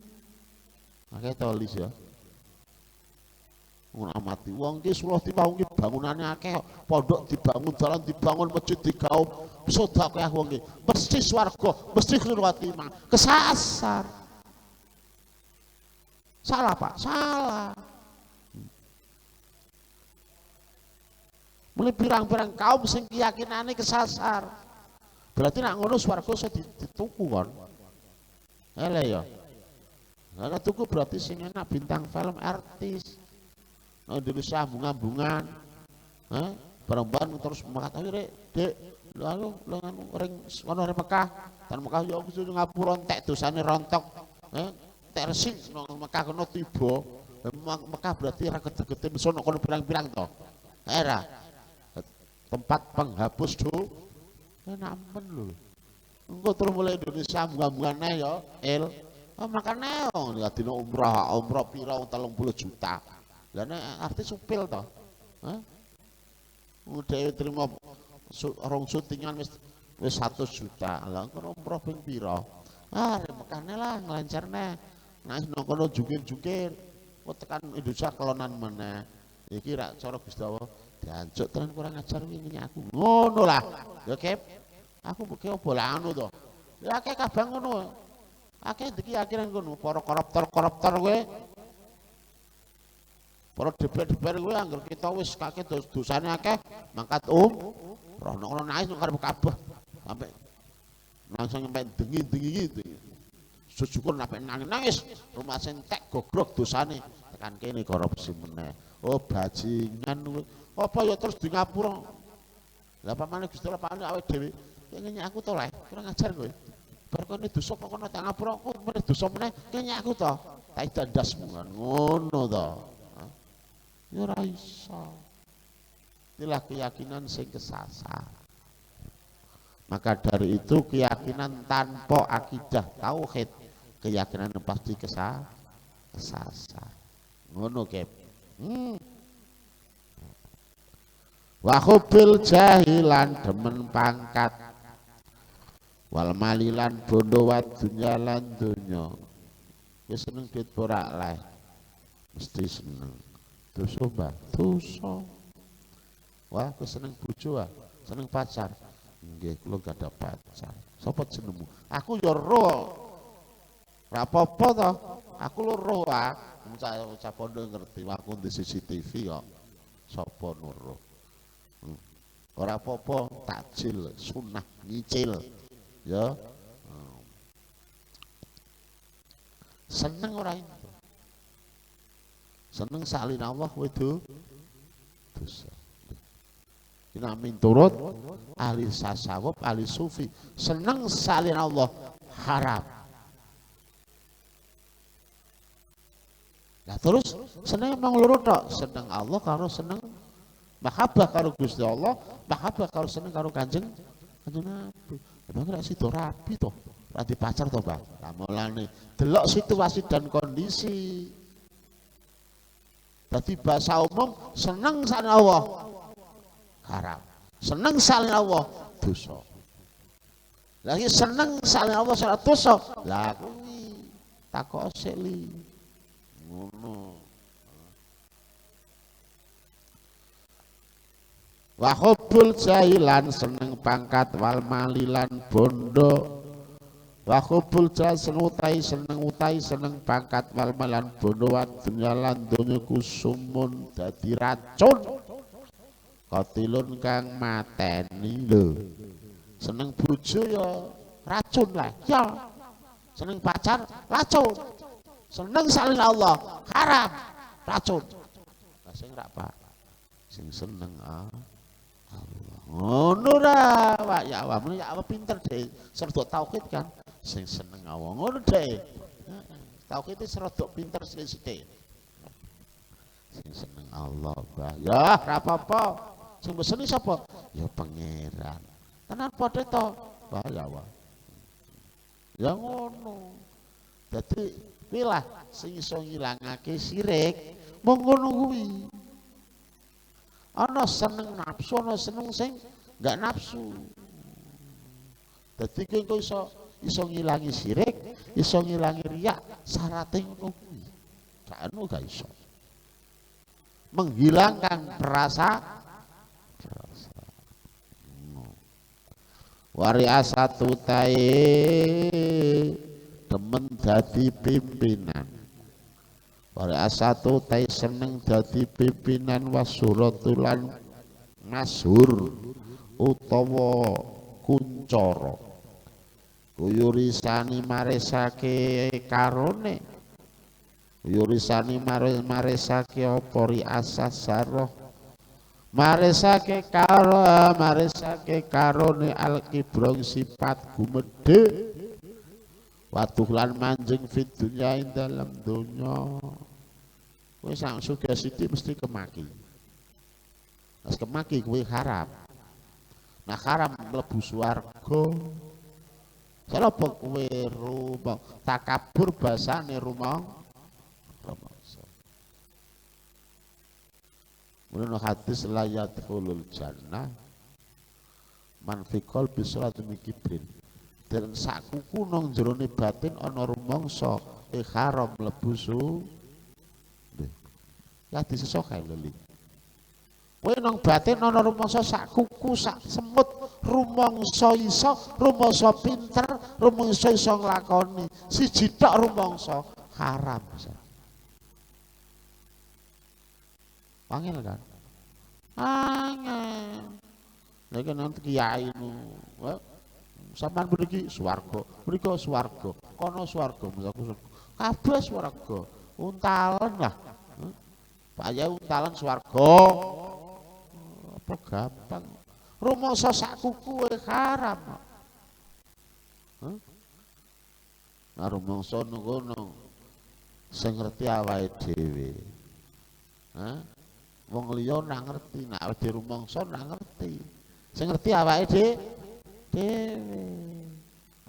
Akeh tolis ya. Ngono amati wong iki sulah timbang iki bangunane akeh, pondok dibangun, dalan dibangun, masjid digawe, sedekah wong iki mesti swarga, mesti khairat iman. Kesasar. Salah Pak, salah. Mulai pirang-pirang kaum sing keyakinane kesasar. Berarti nak ngono swarga iso dituku kon. Ele ya. Lah tuku berarti sing enak bintang film artis. Nah, Indonesia bunga-bungan. Barang-barang terus mengatakan rek, Dek, lalu ring ono Mekah, dan Mekah yo kudu ngapura entek dosane rontok. tersing nang Mekah kono tiba. Mekah berarti ra gede-gede sono kono pirang-pirang to. Era tempat penghapus do enak men lho. Engko terus mulai Indonesia bunga-bungane ya il. Makane dina umrah pira 30 juta. Lah nek artis supil to. Hah? Dhewe terima rong syutingan wis 100 juta. Lah kono umrah ping pira? Makane lah nglancarne. Nah nang kono jungkir-jungkir. Kok tekan Indonesia kelonan meneh. Iki rak cara Gusti Allah diancuk tenan kurang ajar wingi aku. Ngono lah. Ya Kep. Aku buke opo lah anu to. Ya akeh kabeh ngono. Akeh iki akhiran ngono, para koruptor kowe. Para deber-deber kowe angger kita wis kakek dosane akeh, mangkat rono ngono nangis nang karep kabeh. Sampai langsung nyampe dengi-dengi gitu. Syukur sampai nangis, rumah sentek gogrok dosane. Tekan kene korupsi meneh. Oh bajingan kowe. Apa ya terus di ngapura. Lah pamane Gusti Allah pamane awake dhewe. Kayaknya aku to leh, kurang ajar kowe. Bar kene dosa kok kono tak ngapura kok meneh dosa meneh kayaknya aku to. Tak dandasmu kan ngono to. Ya ora iso. Inilah keyakinan sing kesasar. Maka dari itu keyakinan tanpa akidah tauhid, keyakinan pasti kesasar. Ngono Kep. Wa hubbil jahilan demen pangkat wal malilan bondo wa dunya lan donya. Wis seneng duit borak lae. Mesti seneng. Dosa mbah, dosa. Wah, aku seneng bojo ah, seneng pacar. Nggih, kula gak ada pacar. Sapa jenengmu? Aku ya roh. Ora apa-apa to. Aku lho roh ah. Cah pondok ngerti aku di CCTV kok. Sapa nuruh? Ora apa-apa, takjil, sunah, nyicil. Ya. Seneng ora ini. Seneng salin Allah kowe dosa. Ini amin turut ahli tasawuf, ahli sufi. Seneng salin Allah haram. Nah terus seneng emang loro tok, seneng Allah karo seneng mahabbah karo Gusti Allah, mahabbah karo seneng karo Kanjeng Nabi. Emang ora sida rapi to, ora di pacar to, Bang. Lah mulane delok situasi dan kondisi. Dadi bahasa umum seneng salin Allah haram. Seneng salin Allah dosa. Lagi seneng salin Allah salah dosa. Lah kuwi takok sik li. Ngono. Wa hubbul jahilan seneng pangkat wal malilan bondo. Wa hubbul jahil seneng utai seneng pangkat wal malilan bondo wa dunya lan donya kusumun dadi racun. Qatilun kang mateni lho. Seneng bojo ya racun lah. Ya. Seneng pacar racun. Seneng salin Allah haram racun. Lah sing ra Pak. Sing seneng Allah. Ngono ra, Pak. Ya awak pinter deh. Serdok tauhid kan. Sing seneng Allah. Ngono deh. Tauhid itu serdok pinter sithik. Sing seneng Allah, Pak. Ya, ra apa-apa. Sing beseni sapa? Ya pangeran. Tenan padha to. Pak ya Allah. Ya ngono. Dadi pilah sing iso ngilangake syirik mung ngono kuwi. Ana seneng nafsu, ana seneng sing enggak nafsu. Dadi kowe iso ngilangi syirik, iso ngilangi riya, syaraté ngono kuwi. Sakno gak iso. Menghilangkan perasa wariasatu tae demen dadi pimpinan. Wariasatu tae seneng dadi pimpinan wasuratulan masyhur utawa kuncara. Kuyurisani maresake karone. Kuyurisani maresake apa riasah saroh. Maresake karone al kibrong sifat gumedhe Watuhlan manjing fit dunya ing dalam dunya. Kowe sak sugih sithik mesti kemaki. Wis kemaki kowe haram. Nah haram mlebu swarga. Kenapa kowe rumong takabur basane rumong? Mulane hadis la yadkhulul jannah man fi qalbi salatun kibrin. Dan sak kuku nang jerone batin ana rumangsa haram mlebu su. Ya disesok kae lho. Kowe nang batin ana rumangsa sak kuku sak semut rumangsa iso, rumangsa pinter, rumangsa iso nglakoni. Siji tok rumangsa haram. Angel kan? Angel. Lha nanti kiai nu. Sampeyan mriki swarga, mriko swarga, kono swarga, kabeh swarga. Untalan lah. Pak Yai untalan swarga. Apa gampang. Rumangsa sak kuku haram. Nah rumangsa ngono sing ngerti awake dhewe. Wong liya ora ngerti, nek awake rumangsa ora ngerti. Sing ngerti awake dhewe.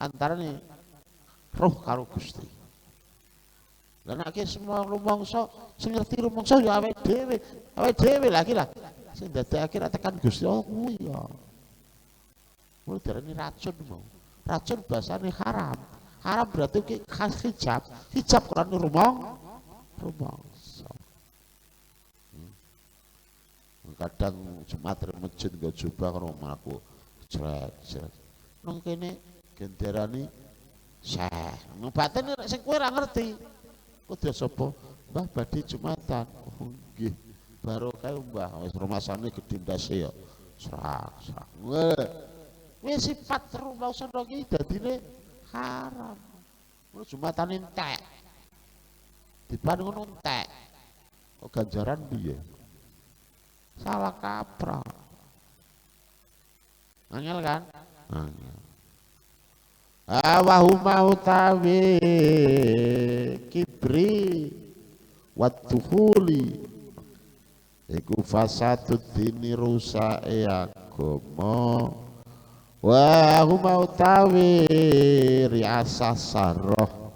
Antarane roh karo Gusti. Lah nek semua rumangsa sing ngerti rumangsa ya awake dhewe. Awake dhewe lagi lah. Sing dadekake ra tekan Gusti Allah kuwi ya. Kuwi darani racun mau. Racun basane haram. Haram berarti ki hijab. Hijab Quran rumangsa. Kadang Jumat di masjid nggo jubah karo mlaku. Jret. Nang kene genderani Syekh. Nang batin sing kowe ora ngerti. Kudu sapa? Mbah badhe Jumatan. Oh nggih. Barokah Mbah. Wis rumasane gedhe ndase ya. Srak. Wis sifat rumangsa iki dadine haram. Ngono Jumatan entek. Dipan ngono entek. Kok ganjaran piye? Salah kaprah. Angel kan? Angel. Wahuma utawi kibri watuhuli iku fasatud dini rusake agama. Wahuma utawi riasah sarah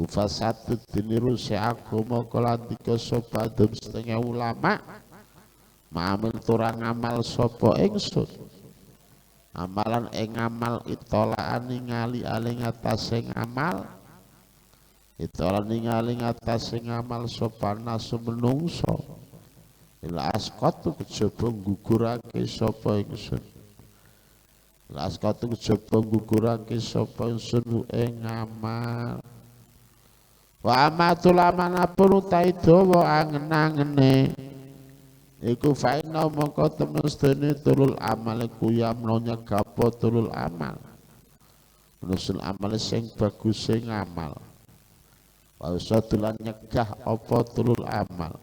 fasatud dini rusake agama kalantika sapa adem setengah ulama ma'amil turang amal sapa ingsun amalan ing amal itolaan ningali aling atase ngamal itolaan ningali atase ngamal sapa nasu menungso ila asqatu kejaba gugurake sapa ingsun ila asqatu kejaba gugurake sapa ingsun ing ngamal wa amatul amanapun utai dawa angen-angene iku faina mongko temestene tulul amal iku yamno nyegapa tulul amal nusul amal sing bagus sing amal wa usatulan nyegah apa tulul amal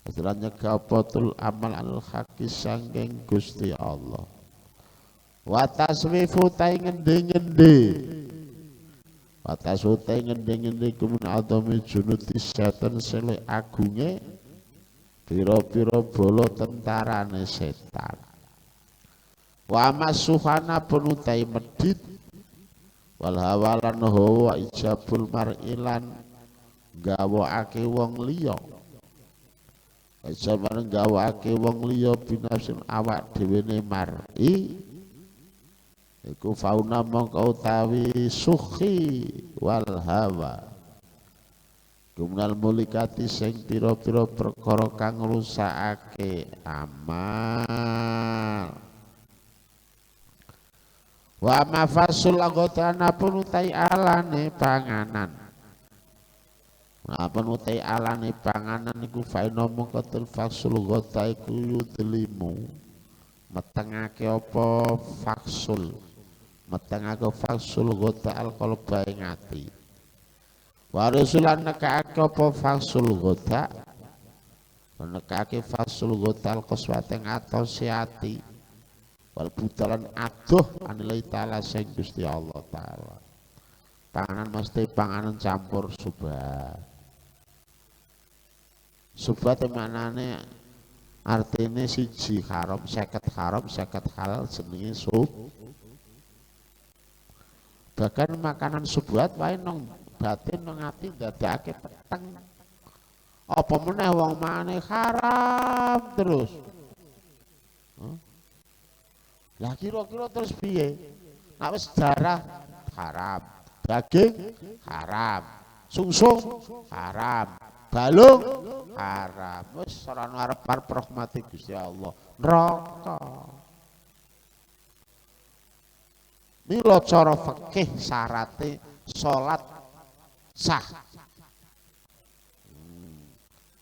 usatulan nyegah apa tulul amal al haqi sangking Gusti Allah wa taswifu tai ngende-ngende wa taswifu tai ngende-ngende kumun adami junuti setan sele agunge piro-piro bolo tentarane setan wa masuhana penutai medit wal hawalan hawa ijabul mar'ilan gawakake wong liya jaman gawakake wong liya binafsin awak dhewene mar'i iku fauna mongko utawi suhi wal hawa Gumunal mulikati sing pira-pira perkara kang ngrusakake amal. Wa mafasul agotana pun utai alane panganan. Nah pun utai alane panganan iku faina mongko tul fasul gota iku yudlimu. Metengake apa faksul. Metengake faksul gota alqalba ing ati. Warisulan nekake apa fasul gota nekake fasul gota alqaswateng atos ati wal budalan adoh anilai ta'ala sing Gusti Allah ta'ala Panganan mesti panganan campur subhat. Subhat manane artine siji haram 50 halal jenenge sub. Bahkan makanan subhat wae nang batin nang ati ndadekake peteng. Apa meneh wong maneh haram terus. Lah kira-kira terus piye? Nek wis darah haram, daging haram, sungsung haram, balung haram. Wis ora ono arep-arep rahmati Gusti Allah. Neraka. Mila cara fikih syarate salat sah.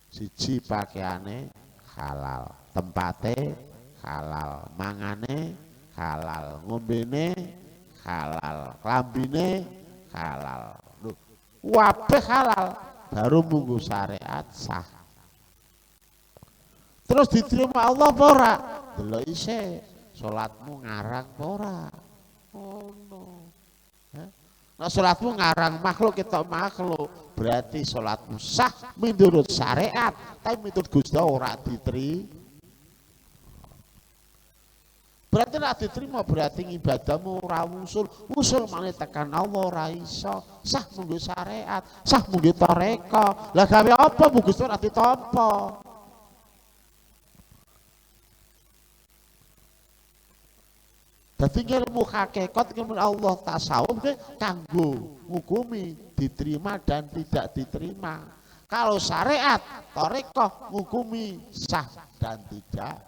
Siji pakaiane halal, tempate halal, mangane halal, ngombene halal, klambine halal. Loh, kabeh halal, baru munggu syariat sah. Terus diterima Allah apa ora? Delok isih salatmu ngarang apa ora? Ngono. Nah salatmu ngarang makhluk ketok makhluk, berarti salatmu sah menurut syariat, tapi menurut Gusti ora diterima. Berarti nek diterima berarti ibadahmu ora usul maneh tekan Allah ora iso, sah munggo syariat, sah munggo toreka. Lah gawe apa Bu Gusti ora ditampa? Dadi ilmu hakikat ilmu Allah tasawuf kanggo ngukumi diterima dan tidak diterima. Kalau syariat toreka ngukumi sah dan tidak.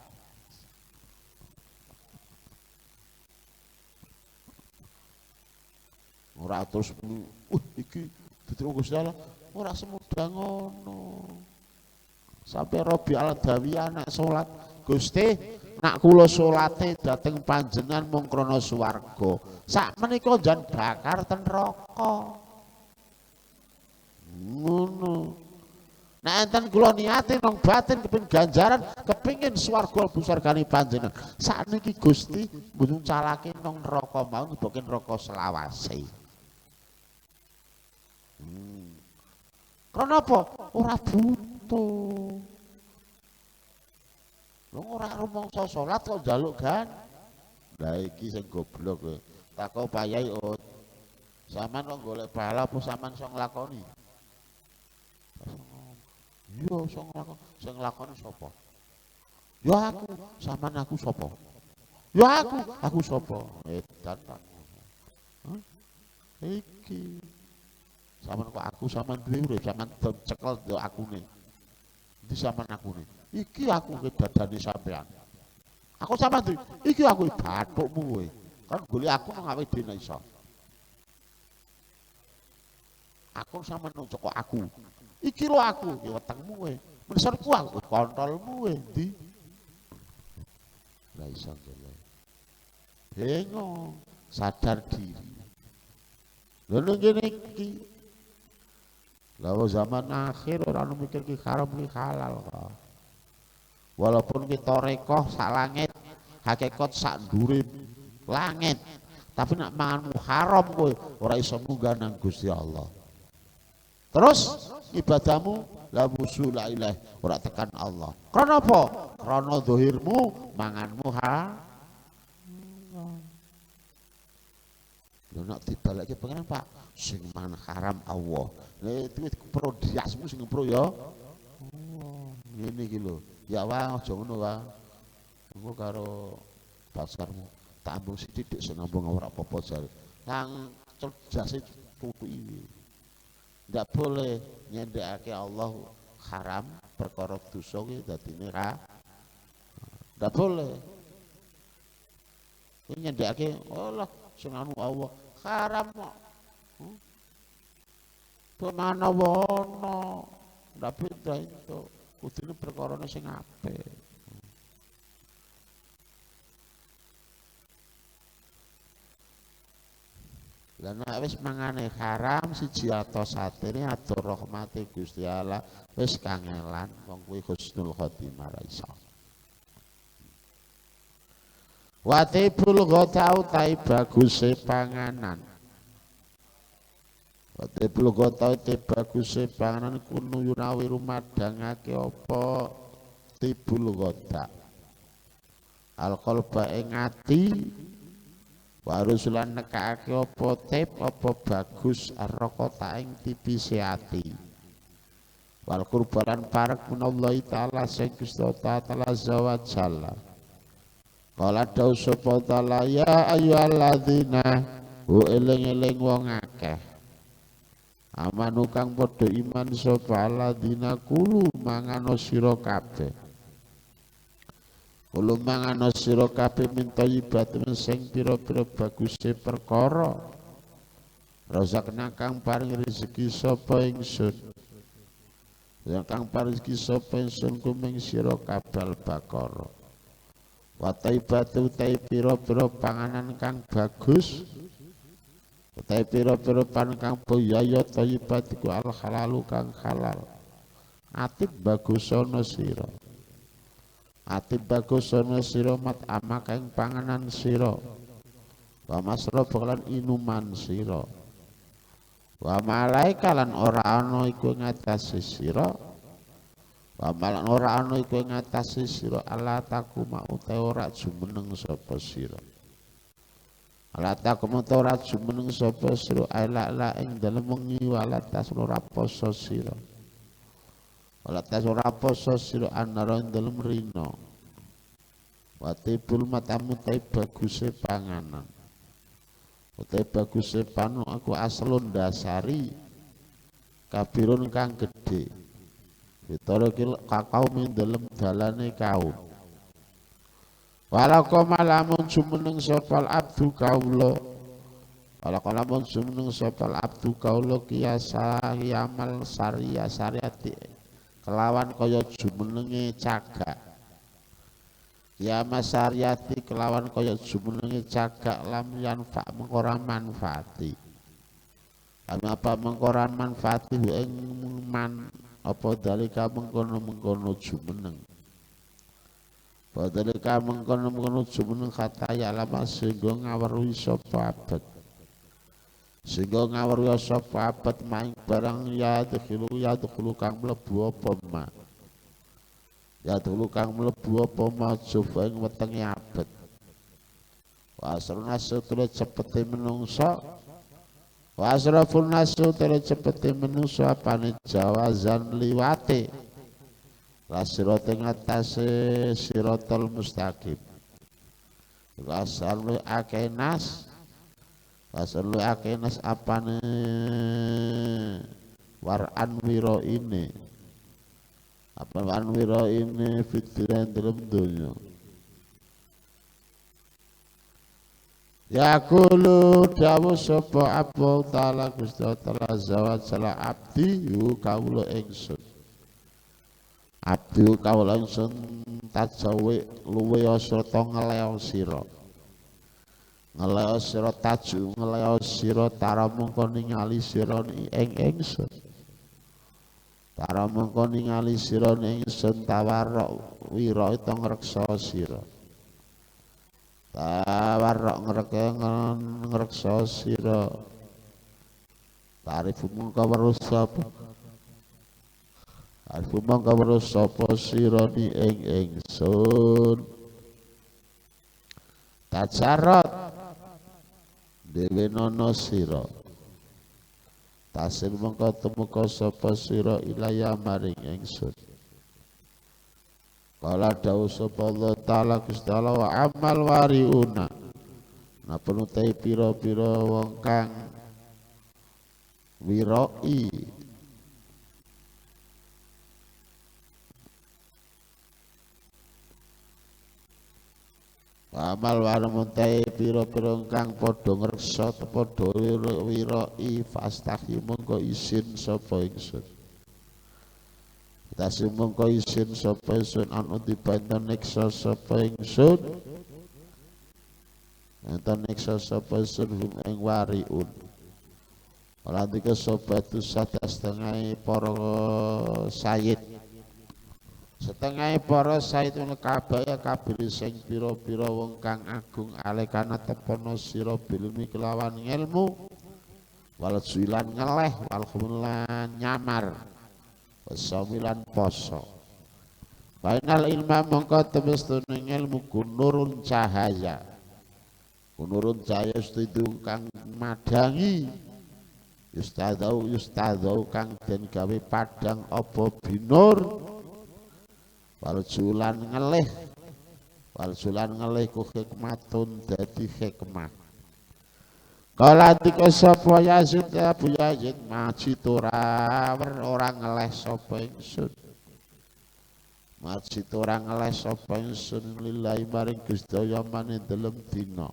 Ora terus iki diterima Gusti Allah ora semudah ngono. Sampai Robi Al-Dawi anak salat Gusti nak kula salate dhateng panjenengan mung krana swarga. Sak menika jan bakar ten neraka. Ngono. Nek enten kula niate nang batin kepengin ganjaran, kepengin swarga busargane panjenengan. Sakniki Gusti mboten calake nang neraka mau ngeboke neraka selawase. Karena apa? Ora butuh. Lho ora rumangsa salat kok njaluk gan. Lah iki sing goblok kowe. Takok payai ut. Saman kok golek pahala apa sampean iso nglakoni? Iya iso nglakoni. Sing nglakoni sapa? Ya aku, sampean aku sapa? Ya aku sapa? Edan Pak. Iki. Sampean kok aku sampean duwe urip, sampean cekel ndok akune. Ndi sampean akune? Iki aku ke dadane sampean. Aku sampean duwe. Iki aku bathukmu kowe. Kan golek aku nang awake dhewe iso. Aku sampean nang cokok aku. Iki lho aku, ya wetengmu kowe. Menesorku aku kontolmu kowe ndi? Lah iso ngene. Bingung, sadar diri. Lha ngene iki lalu zaman akhir orang mikir ki haram ki halal kok. Walaupun kita rekoh sak langit, hakikat sak dhuwure langit, tapi nak manganmu haram kowe ora iso munggah nang Gusti Allah. Terus ibadahmu la musula ilaih ora tekan Allah. Karena apa? Karena zahirmu manganmu haram. Lho nek dibalekke pengen Pak, sing mangan haram Allah. Lah itu pro diasmu sing pro ya. Oh, ngene iki lho. Ya wae aja ngono wae. Engko karo pasarmu tak ambung sithik sing ambung ora apa-apa jare. Nang cerdase tutuki. Ndak boleh nyendekake Allah haram perkara dosa kuwi dadine ra. Ndak boleh. Kuwi nyendekake Allah sing anu Allah haram kok. Pemana wono ndak beda itu kudune perkarane sing apik. Lah nek wis mangane haram siji atos atine atur rahmate Gusti Allah wis kangelan wong kuwi husnul khotimah ra iso. Watibul ghotau tai baguse panganan. Tibul gota te baguse panganan kunu yunawi rumadangake apa tibul gota alqalba ing ati warusulan nekake apa tib apa bagus arraqata ing tipise ati wal qurbanan parek menallahi taala sing Gusti taala azza jalla qala dawu sapa taala ya ayyuhalladzina eling-eling wong akeh amanu kang padha iman sapa alladzina kulu mangano sira kabeh kulu mangano sira kabeh min thayyibatin sing pira-pira baguse perkara razaqna kang paring rezeki sapa ingsun yang kang paring rezeki sapa ingsun kuming sira kabeh bakara wa thayyibatu pira-pira panganan kang bagus utai pira-pira pan kang boyaya thayyibat iku al halalu kang halal atib bagusana sira atib bagusana sira mat ama kang panganan sira wa masrab lan inuman sira wa malaika lan ora ana iku ngatasi sira wa malan ora ana iku ngatasi sira ala takuma utai ora jumeneng sapa sira alata kemutora jumeneng sapa sira ala ing dalem wengi walatas ora poso sira walatas ora poso sira anara ing dalem rina watibul matamu tai baguse panganan utai baguse panu aku aslun dasari kabirun kang gedhe ditara kakau ing dalem dalane kaum walau malamun jumeneng sopal abdu kaulo walau malamun jumeneng sopal abdu kaulo kiasa yamal syariati kelawan kaya jumenenge cagak kiamas syariati kelawan kaya jumenenge cagak lam yanfa mengkora manfaati apa mengkora manfaati ing man apa dalika mengkono jumeneng padahal mengkono jumeneng kata ya lama sehingga ngaweruhi sapa abad sehingga ngaweruhi sapa abad maing barang ya dkhulu kang mlebu apa ma ya dkhulu kang mlebu apa ma jofa ing wetenge abad wa asrun nasu tere cepete menungso wa asrafun nasu tere cepete menungso apane jawazan liwate la sirata ngatasé siratal mustaqim wasallu akenas apane waran wiro ini apa waran wiro ini fitiran dalam dunia ya kulu dawu sapa apa taala Gusti taala zawat salah abdi yu kawula ingsun abdi kawula ingsun tajawe luwe asrata ngeleo sira taju ngeleo sira tara mengko ningali sira ing ingsun tara mengko ningali sira ing ingsun tawarok wira ita ngreksa sira tawarok ngreksa sira tarif mengko weruh sapa Alfu mangka weruh sapa sira ni ing ingsun tacarat dewe nono sira tasir mangka temuka sapa sira ilaya maring ingsun kala dawuh sapa Allah taala Gusti Allah wa amal wariuna napa nutai pira-pira wong kang wiroi amal warmuntai piro-piro kang podo ngreksa podo wiroi fastahi mongko isin sapa ingsun tasih mongko isin sapa ingsun anu dibanten neksa sapa ingsun enten neksa sapa ingsun ing wariun ora dika sapa tu setengah para sayyid setengah para sayyidul kabaya kabir sing pira-pira wong kang agung alekana tepono sira bilmi kelawan ilmu wal juilan ngeleh wal khumulan nyamar wasamilan poso. Final ilma mongko temestune ilmu kunurun cahaya. Kunurun cahaya setuju kang madangi. Yustadzau kang den gawe padang apa binur. Wal julan ngelih. Wal julan ngelih ku hikmatun dadi hikmah. Kala dika sapa Yazid Abu Yazid maji turawer ora ngelih sapa ingsun. Maji ora ngelih sapa ingsun lillahi maring Gusti Yamane dalem dina.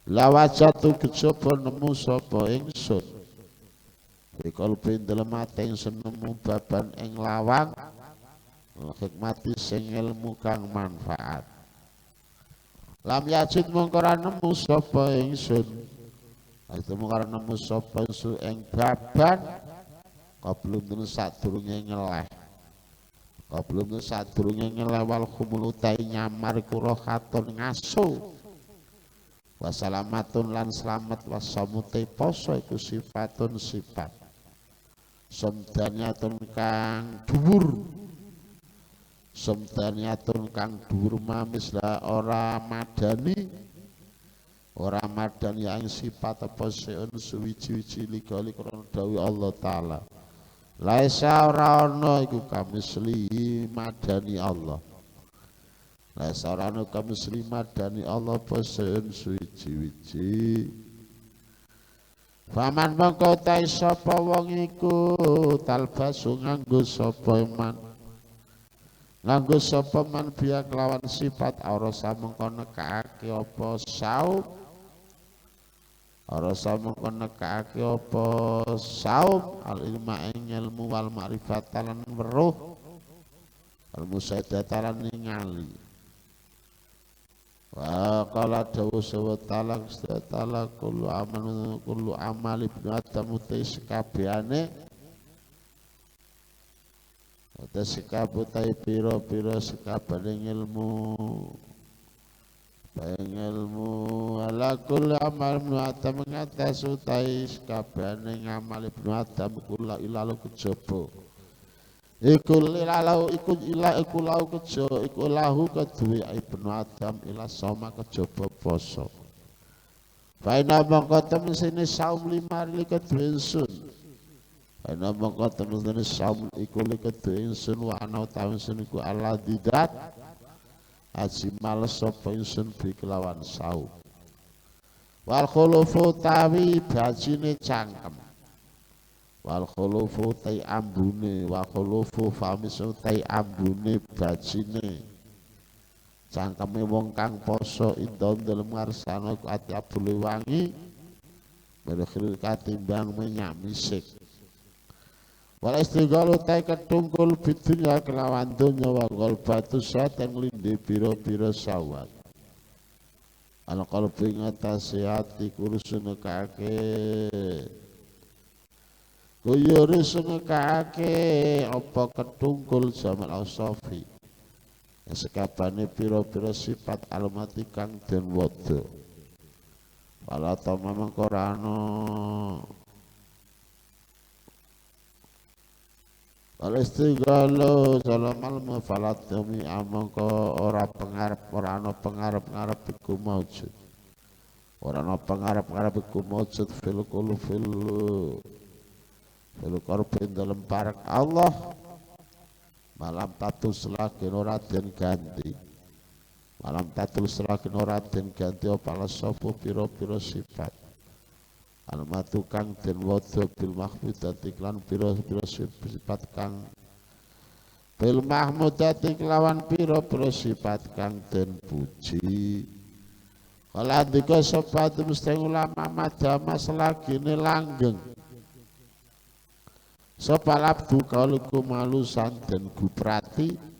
Lawajatu kejaba nemu sapa ingsun. Bikol bin dalem ate ingsun nemu baban ing lawang hikmati sing ilmu kang manfaat. Lam Yazid mongko ora nemu sapa ingsun. Ketemu karena nemu sapa ingsun ing baban kablum sadurunge ngeleh. Kablum sadurunge ngeleh wal khumul utai nyamar kula katon ngaso. Wassalamatun lan selamat wasamute poso iku sifatun sifat. Samdanyatun kang dhuwur. Samdanyatun kang dhuwur mamisla ora madani. Ora madan yang sifat apa seun suwiji-wiji ligali krana dawuh Allah taala. Laisa ora ana iku kamisli madani Allah. Laisa ora ana kamisli madani Allah apa seun suwiji-wiji. Faman mongko ta sapa wong iku talbasu nganggo sapa man. Nganggo sapa man biya kelawan sifat ora samengko nekake apa saum. Ora samengko nekake apa saum al ilma ing ilmu wal ma'rifat lan weruh al musaidata lan ningali. Wa qala dawu ta'ala kullu amal ibnu adam utais kabehane utais kabeh pira-pira sekabehane ilmu ilmu ala kulli amal ibnu adam ngatas utai kabehane ngamal ibnu adam kula ilalu kejaba iku ilalu iku lahu kejaba iku lahu kedue ibnu adam ila sama kejaba poso faina mongko temene saum lima li kedue ingsun faina mongko temene saum iku li kedue ingsun wa ana taun sun iku ala didat aji males sapa ingsun bi kelawan saum wal khulufu tawi bajine cangkem wal khulufu tai ambune wa khulufu famisu tai ambune bajine cangkeme wong kang poso indon dalem ngarsana ku ati abule wangi berkhil katimbang minyak misik. Wal istighalu ta ketungkul bidunya kelawan dunya wa qalbatu satan linde pira-pira sawat. Al qalbi ngatasi ati kurusun kake. Kuyurusun kake apa ketungkul jamal ausafi. Sekabane pira-pira sifat almati kang den wada. Wala ta mamang korano Al-istighalu salamal mufalatumi amangka ora pengarep ora ana pengarep-ngarep iku maujud. Ora ana pengarep-ngarep iku maujud fil korbin dalam parak Allah. Malam tatus lagi ora den ganti. Malam tatus lagi ora den ganti apa sopo piro-piro sifat. Almatu kang den wada bil mahmudati lan pira-pira sifat kang bil mahmudati kelawan pira-pira sifat kang den puji. Kala ndika sapa mesti ulama madama selagine langgeng. Sapa labdu kauliku malusan den guprati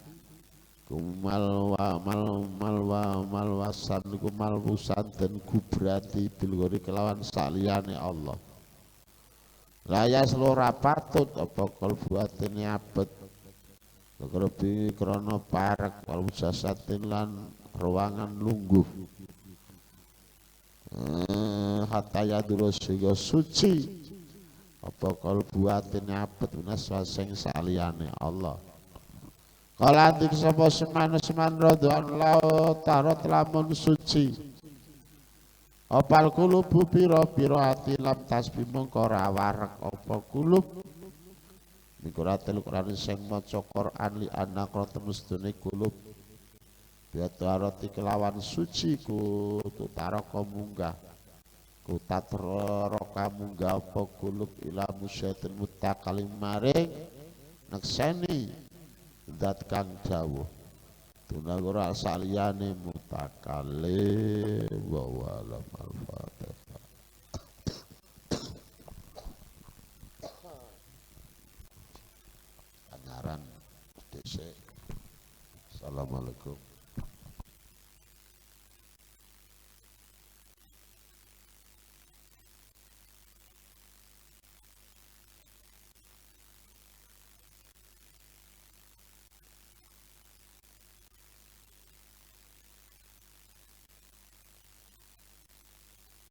malwasan iku malwusan dan gubrati bilgori kelawan saliyane Allah. Layas lora patut apa kalbuatin abet kerebi krana parek walbusasatin lan ruangan lungguh hatta yadurus sehingga suci apa kalbu atine abet minas sing saliyane Allah. Kala antik sapa seman radwan laut tarot lamun suci opal kulubu piro ati lam tasbih mengko ora warek apa kulub mikuratil Quran sing maca Quran li anak temustune kulub biatu arati kelawan suci ku tutaraka munggah ku tatraka munggah apa kulub ila musyaitin mutakalim maring nekseni dat kang jauh tunagora saliyane mutakalim wa alam al-fatihah. Angaran dhisik. Assalamualaikum.